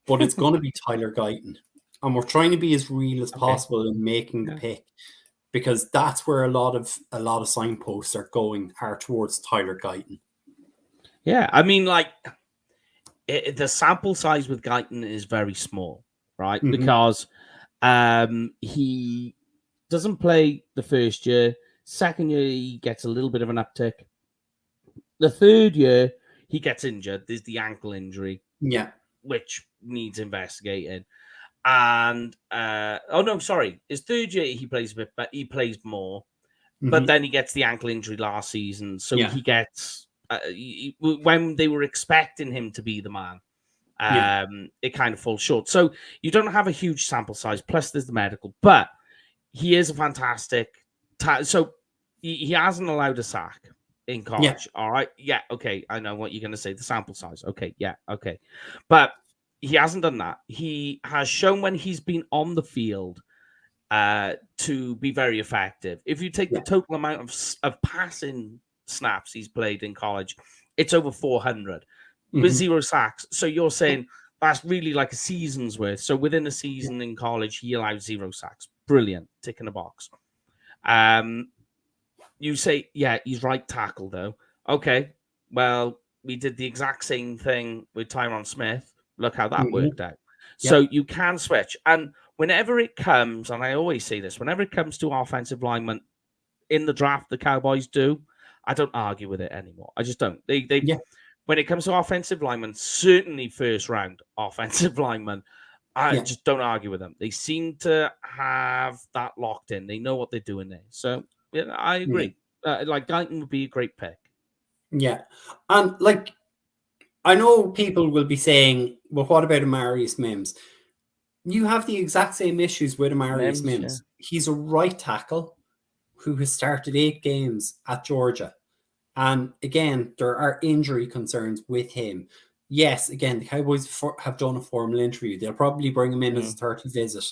but it's going to be Tyler Guyton. And we're trying to be as real as possible in making the pick, because that's where a lot of signposts are towards Tyler Guyton. Yeah, I mean, like the sample size with Guyton is very small, right? Mm-hmm. Because he doesn't play the first year. Second year, he gets a little bit of an uptick. The third year, he gets injured. There's the ankle injury, which needs investigating. And his third year he plays a bit, but he plays more. But then he gets the ankle injury last season, so he gets when they were expecting him to be the man, it kind of falls short. So you don't have a huge sample size. Plus, there's the medical, but he is a fantastic. So he hasn't allowed a sack in college. All right, okay. I know what you're going to say. The sample size. Okay, okay, but he hasn't done that. He has shown when he's been on the field to be very effective. If you take the total amount of passing snaps he's played in college, it's over 400 with 0 sacks. So you're saying that's really like a season's worth. So within a season in college, he allowed 0 sacks. Brilliant. Tick in the box. You say, he's right tackle, though. Okay, well, we did the exact same thing with Tyron Smith. Look how that worked out. So you can switch. And whenever it comes, and I always say this, whenever it comes to offensive linemen in the draft, the Cowboys do, I don't argue with it anymore. I just don't. When it comes to offensive linemen, certainly first round offensive linemen, I just don't argue with them. They seem to have that locked in. They know what they're doing there. So I agree. Like Guyton would be a great pick. Yeah. And I know people will be saying, well, what about Amarius Mims? You have the exact same issues with Amarius Mims. Yeah. He's a right tackle who has started 8 games at Georgia. And again, there are injury concerns with him. Yes, again, the Cowboys have done a formal interview. They'll probably bring him in as a 30 visit.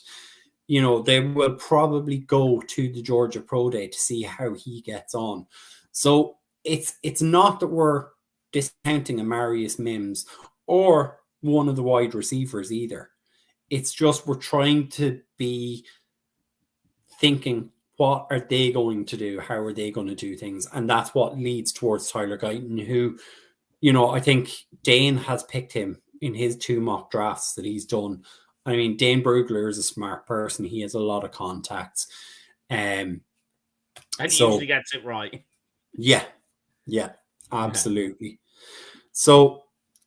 They will probably go to the Georgia Pro Day to see how he gets on. So it's not that we're discounting Amarius Mims or one of the wide receivers either. It's just we're trying to be thinking, what are they going to do? How are they going to do things? And that's what leads towards Tyler Guyton, who, I think Dane has picked him in his 2 mock drafts that he's done. I mean, Dane Brugler is a smart person. He has a lot of contacts. And he usually gets it right. Yeah, absolutely. Yeah. So,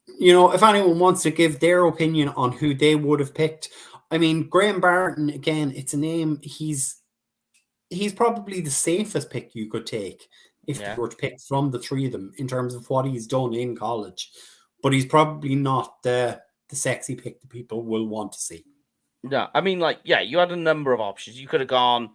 if anyone wants to give their opinion on who they would have picked, I mean, Graham Barton, again, it's a name. He's probably the safest pick you could take if you were to pick from the 3 of them in terms of what he's done in college. But he's probably not the sexy pick that people will want to see. No, I mean, you had a number of options. You could have gone,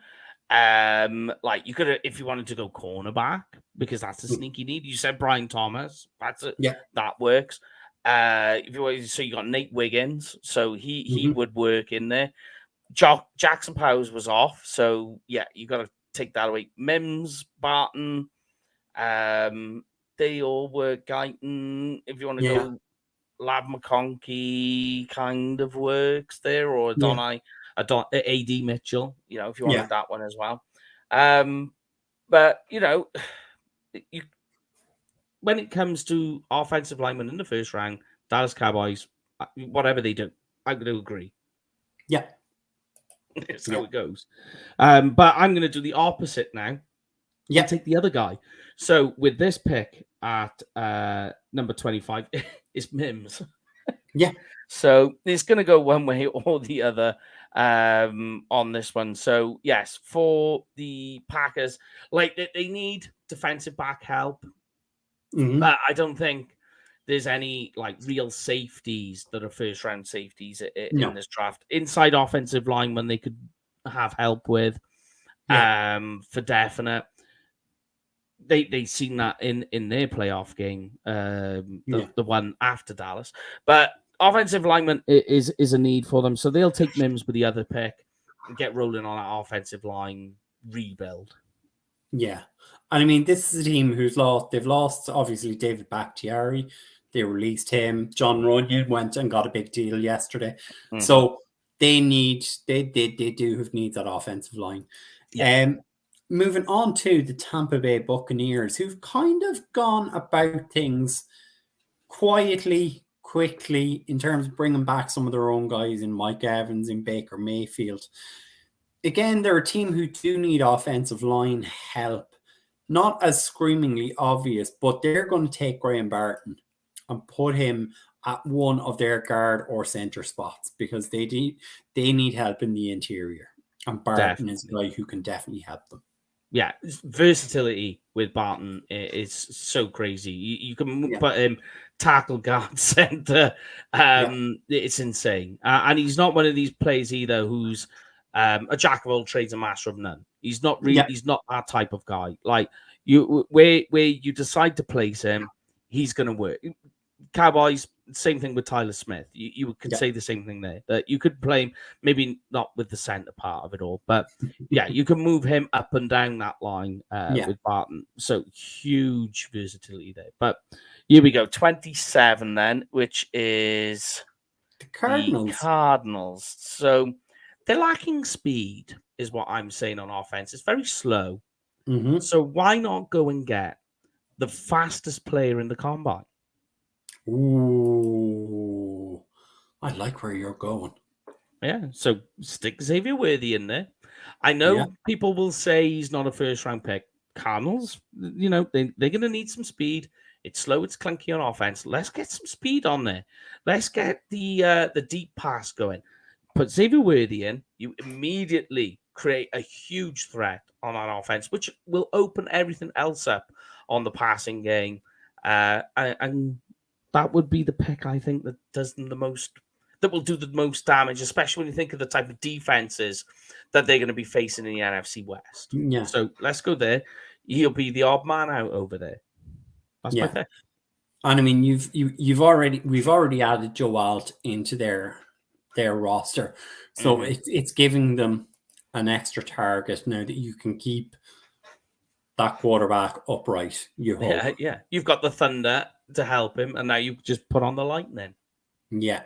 you could have, if you wanted to go cornerback, because that's a sneaky need. You said Brian Thomas. That's it. Yeah, that works. So you got Nate Wiggins, so he would work in there. Jackson Powers was off, so you got to take that away. Mims, Barton, they all work. Guyton, if you want to go, Lab McConkey kind of works there, or AD Mitchell, if you wanted that one as well. But when it comes to offensive linemen in the first round, Dallas Cowboys, whatever they do, I'm going to agree. Yeah. That's how it goes. But I'm going to do the opposite now. Yeah. Take the other guy. So with this pick at number 25 is Mims. Yeah. So it's going to go one way or the other on this one. So yes, for the Packers, they need defensive back help. But I don't think there's any real safeties that are first round safeties in this draft. Inside offensive linemen, they could have help with, for definite. They seen that in their playoff game, the one after Dallas. But offensive lineman is a need for them, so they'll take Mims with the other pick and get rolling on that offensive line rebuild. Yeah, and I mean, this is a team who's lost. They've lost obviously David Bakhtiari. They released him. John Runyon went and got a big deal yesterday. Mm-hmm. So they do need that offensive line. Yeah. Moving on to the Tampa Bay Buccaneers, who've kind of gone about things quietly, quickly, in terms of bringing back some of their own guys in Mike Evans and Baker Mayfield. Again, they're a team who do need offensive line help. Not as screamingly obvious, but they're going to take Graham Barton and put him at one of their guard or center spots because they need help in the interior. And Barton is a guy who can definitely help them. Yeah, versatility with Barton is so crazy. You can put him tackle, guard, center. It's insane. And he's not one of these players either who's a jack of all trades, a master of none. He's not really. He's not that type of guy. Like where you decide to place him, he's going to work. Cowboys, same thing with Tyler Smith. You could say the same thing there. That you could play him, maybe not with the center part of it all, but you can move him up and down that line with Barton. So huge versatility there. But here we go, 27 then, which is the Cardinals. So they're lacking speed, is what I'm saying on offense. It's very slow. Mm-hmm. So why not go and get the fastest player in the combine? Ooh, I like where you're going. Yeah, so stick Xavier Worthy in there. I know people will say he's not a first-round pick. Cardinals, they're going to need some speed. It's slow, it's clunky on offense. Let's get some speed on there. Let's get the deep pass going. Put Xavier Worthy in. You immediately create a huge threat on that offense, which will open everything else up on the passing game. And that would be the pick, I think, that will do the most damage, especially when you think of the type of defenses that they're going to be facing in the NFC West. Yeah. So let's go there. He'll be the odd man out over there. That's my pick. And I mean, we've already added Joe Alt into their roster, so it's giving them an extra target now that you can keep that quarterback upright. You hope. Yeah. You've got the Thunder to help him, and now you just put on the Lightning. Yeah.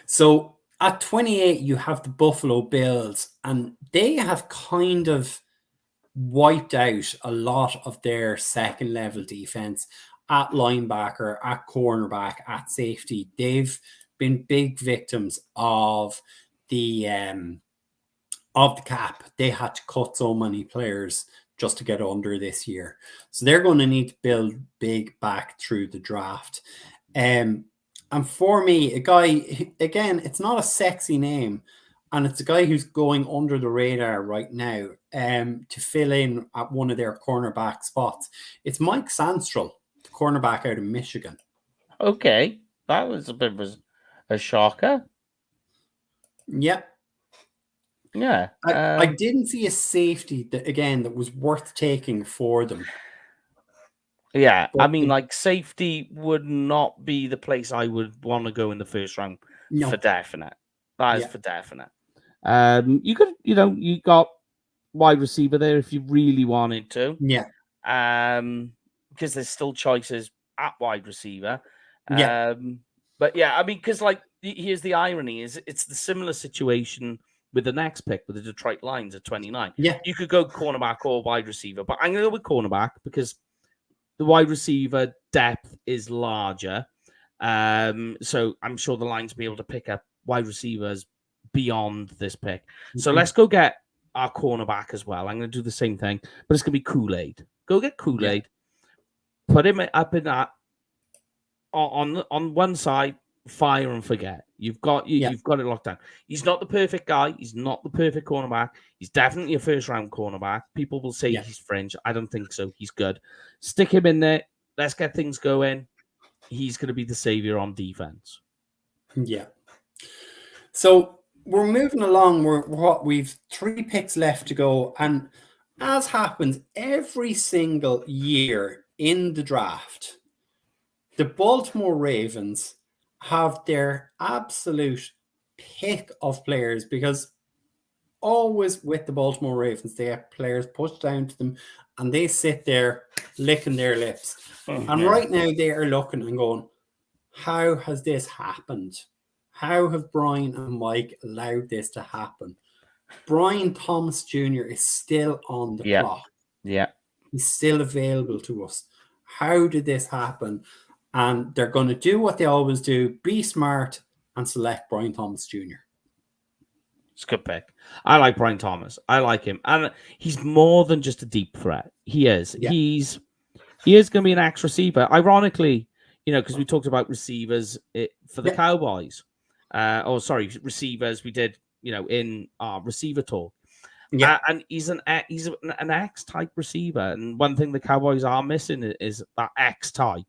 So at 28, you have the Buffalo Bills, and they have kind of wiped out a lot of their second level defense at linebacker, at cornerback, at safety. They've been big victims of the cap. They had to cut so many players just to get under this year. So they're going to need to build big back through the draft. And for me, a guy, again, it's not a sexy name, and it's a guy who's going under the radar right now to fill in at one of their cornerback spots. It's Mike Sandstrel, the cornerback out of Michigan. Okay. That was a bit of a shocker. Yeah. Yeah. I didn't see a safety that was worth taking for them. Yeah, but I mean, like, safety would not be the place I would want to go in the first round for definite. That is for definite. You could, you got wide receiver there if you really wanted to. Yeah. Because there's still choices at wide receiver. Yeah. But yeah, I mean, because here's the irony: is it's the similar situation with the next pick with the Detroit Lions at 29. Yeah. You could go cornerback or wide receiver, but I'm going to go with cornerback because the wide receiver depth is larger. So I'm sure the Lions will be able to pick up wide receivers beyond this pick. So let's go get our cornerback as well. I'm going to do the same thing, but it's going to be Kool-Aid. Go get Kool-Aid. Yeah. Put him up in that on one side, fire and forget. You've got it locked down. He's not the perfect guy. He's not the perfect cornerback. He's definitely a first-round cornerback. People will say he's fringe. I don't think so. He's good. Stick him in there. Let's get things going. He's going to be the savior on defense. Yeah. So we're moving along. We've 3 picks left to go, and as happens every single year in the draft, the Baltimore Ravens have their absolute pick of players because always with the Baltimore Ravens, they have players pushed down to them and they sit there licking their lips. And right now they are looking and going, how has this happened? How have Brian and Mike allowed this to happen? Brian Thomas Jr. is still on the clock. Yeah. He's still available to us. How did this happen? And they're going to do what they always do, be smart and select Brian Thomas Jr. It's a good pick. I like Brian Thomas. I like him. And he's more than just a deep threat. He is. Yeah. He is going to be an X receiver. Ironically, because we talked about receivers for the Cowboys. Receivers we did, in our receiver talk. Yeah. And he's an X type receiver. And one thing the Cowboys are missing is that X type.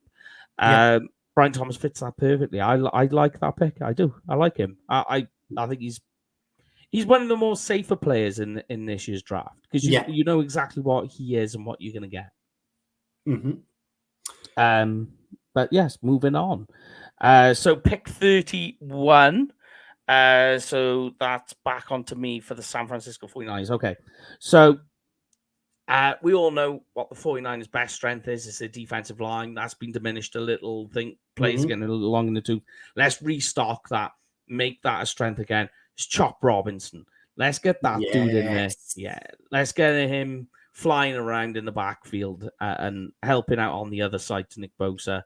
Brian Thomas fits that perfectly. I like that pick. I do. I like him. I think he's one of the more safer players in this year's draft because you know exactly what he is and what you're going to get. Mm-hmm. But yes, moving on. So pick 31. So that's back onto me for the San Francisco 49ers. Okay. So we all know what the 49ers' best strength is. It's a defensive line. That's been diminished a little. I think players getting a little long in the tooth. Let's restock that. Make that a strength again. It's Chop Robinson. Let's get that dude in there. Yeah. Let's get him flying around in the backfield and helping out on the other side to Nick Bosa.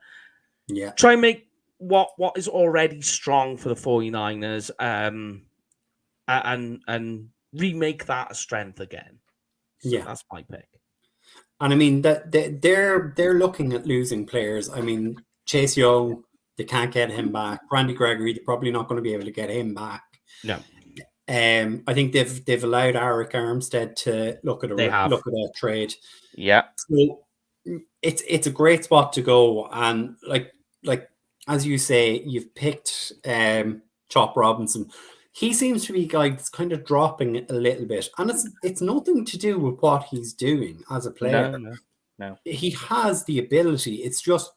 Yeah. Try and make what is already strong for the 49ers and remake that a strength again. So that's my pick. And I mean that they're looking at losing players. I mean, Chase Young, they can't get him back. Randy Gregory, they're probably not going to be able to get him back. No. I think they've allowed Arik Armstead to look at a trade. Yeah. So it's a great spot to go. And like as you say, you've picked Chop Robinson. He seems to be a guy that's kind of dropping a little bit. And it's nothing to do with what he's doing as a player. No. He has the ability. It's just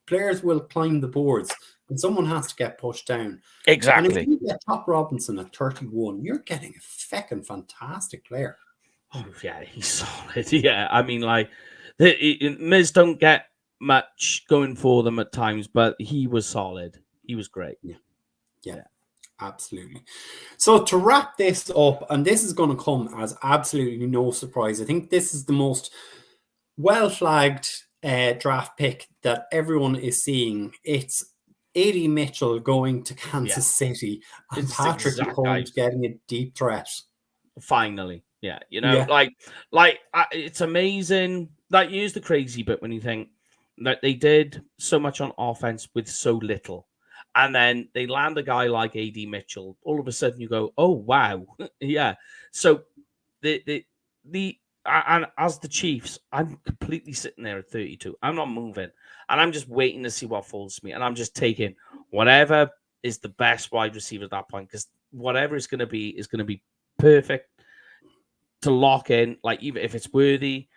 players will climb the boards and someone has to get pushed down. Exactly. And if you get Chop Robinson at 31, you're getting a fucking fantastic player. Oh, yeah, he's solid. Yeah, I mean, like, Miz don't get much going for them at times, but he was solid. He was great. Yeah. Absolutely. So to wrap this up, and this is going to come as absolutely no surprise, I think this is the most well-flagged draft pick that everyone is seeing. It's A.D. Mitchell going to Kansas City and Patrick Mahomes getting a deep threat. Finally. Yeah. It's amazing. Like, here's the crazy bit when you think that they did so much on offense with so little. And then they land a guy like A.D. Mitchell. All of a sudden, you go, "Oh wow, yeah." So and as the Chiefs, I'm completely sitting there at 32. I'm not moving, and I'm just waiting to see what falls to me. And I'm just taking whatever is the best wide receiver at that point, because whatever is going to be perfect to lock in. Like, even if it's worthy,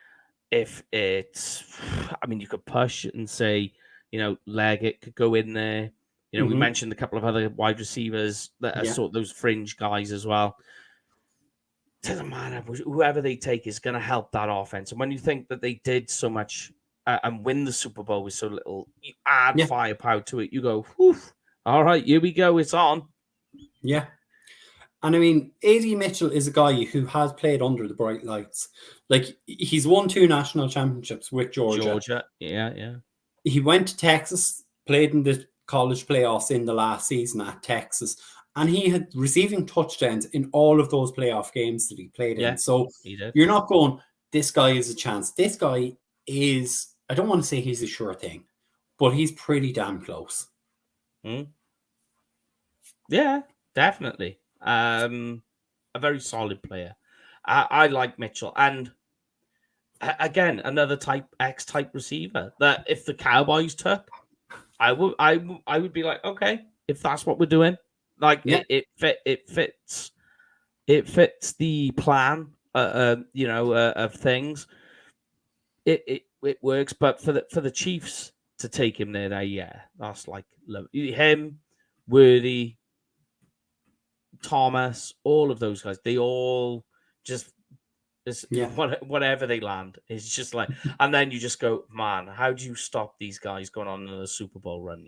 if it's, I mean, you could push and say, Leggett could go in there. We mentioned a couple of other wide receivers that are sort of those fringe guys as well. Doesn't matter. Whoever they take is going to help that offense. And when you think that they did so much and win the Super Bowl with so little, you add firepower to it. You go, whew, all right, here we go. It's on. Yeah. And I mean, A.D. Mitchell is a guy who has played under the bright lights. Like, he's won 2 national championships with Georgia. Yeah. He went to Texas, played in the college playoffs in the last season at Texas, and he had receiving touchdowns in all of those playoff games that he played in. So you're not going, this guy is a chance. This guy is, I don't want to say he's a sure thing, but he's pretty damn close. Yeah, definitely. A very solid player. I like Mitchell. And again, another X-type receiver that if the Cowboys took, I would be like, okay, if that's what we're doing, Like Yeah. it fits the plan, of things. It works, but for the Chiefs to take him there, yeah, that's like him, Worthy, Thomas, all of those guys. They all just whatever they land is just like, and then you just go, man, how do you stop these guys going on a Super Bowl run?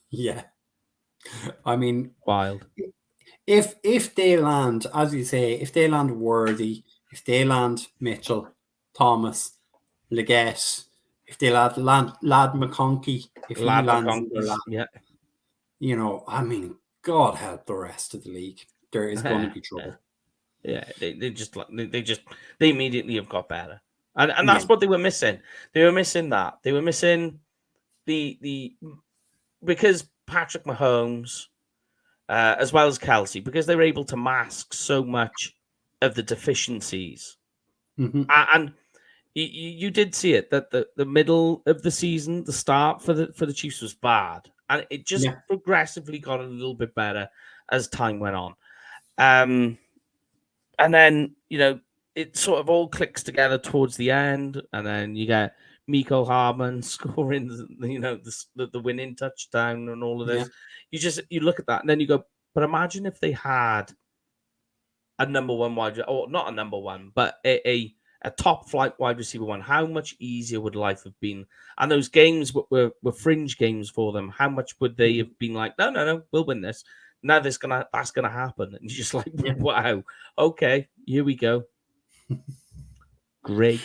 Yeah. I mean, Wild. if they land, as you say, if they land Worthy, if they land Mitchell, Thomas, Leggett, if they land Lad McConkey, if he lands in their lap, yeah, I mean, God help the rest of the league. There is going to be trouble. Yeah, they immediately have got better, and that's what they were missing. They were missing that. They were missing the because Patrick Mahomes, as well as Kelsey, because they were able to mask so much of the deficiencies, and you did see it that the middle of the season, the start for the Chiefs was bad, and it just progressively got a little bit better as time went on. And then, it sort of all clicks together towards the end. And then you get Miko Hardman scoring, the winning touchdown and all of this. Yeah. You look at that and then you go, but imagine if they had a number one or not a number one, but a top flight wide receiver one. How much easier would life have been? And those games were fringe games for them. How much would they have been like, no, we'll win this. Now that's gonna happen, and you're just like, wow, okay, here we go. Great.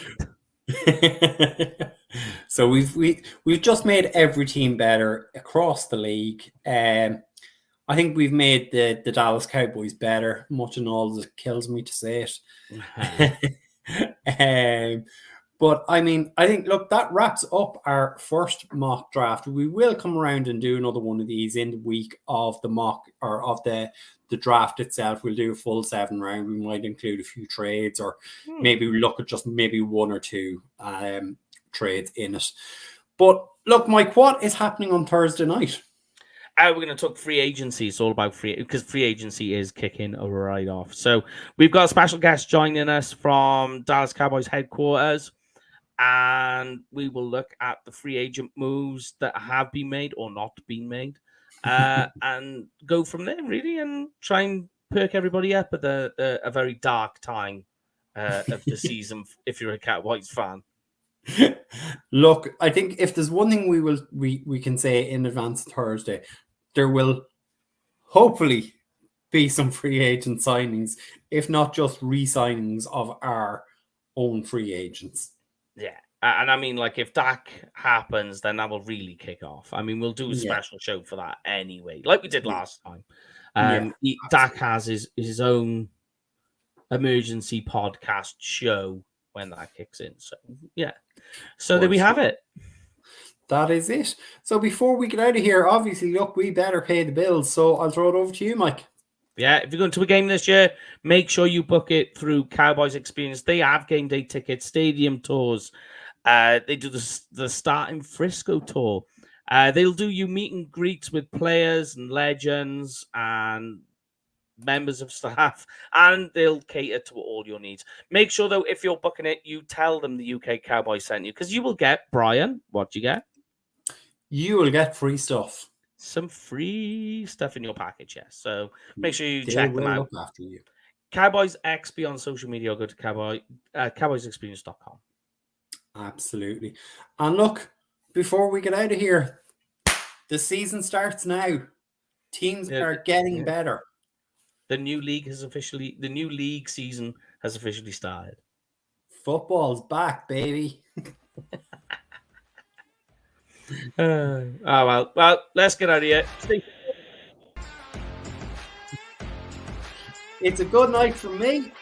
So we've just made every team better across the league. I think we've made the Dallas Cowboys better, much and all as it kills me to say it. But I mean, I think, look, that wraps up our first mock draft. We will come around and do another one of these in the week of the mock or of the draft itself. We'll do a full 7 round. We might include a few trades, or maybe we look at just maybe 1 or 2 trades in it. But look, Mike, what is happening on Thursday night? We're going to talk free agency. It's all about because free agency is kicking right off. So we've got a special guest joining us from Dallas Cowboys headquarters. And we will look at the free agent moves that have been made or not been made, and go from there, really, and try and perk everybody up at a very dark time of the season if you're a Cowboys fan. Look, I think if there's one thing we can say in advance of Thursday, there will hopefully be some free agent signings, if not just re-signings of our own free agents. Yeah, and I mean, like, if Dak happens, then that will really kick off. I mean, we'll do a special show for that anyway, like we did last time. Dak has his own emergency podcast show when that kicks in. So, yeah. So there we have it. That is it. So before we get out of here, obviously, look, we better pay the bills. So I'll throw it over to you, Mike. Yeah, if you're going to a game this year, make sure you book it through Cowboys Experience. They have game day tickets, stadium tours. They do the Starting Frisco tour. They'll do you meet and greets with players and legends and members of staff, and they'll cater to all your needs. Make sure, though, if you're booking it, you tell them the UK Cowboys sent you, because you will get, Brian, what do you get? You will get free stuff. Some free stuff in your package, yes. So make sure you check them out. After you. Cowboys XP on social media, or go to cowboysexperience.com. Absolutely. And look, before we get out of here, the season starts now. Teams are getting better. The new league season has officially started. Football's back, baby. Well, let's get out of here. It's a good night from me.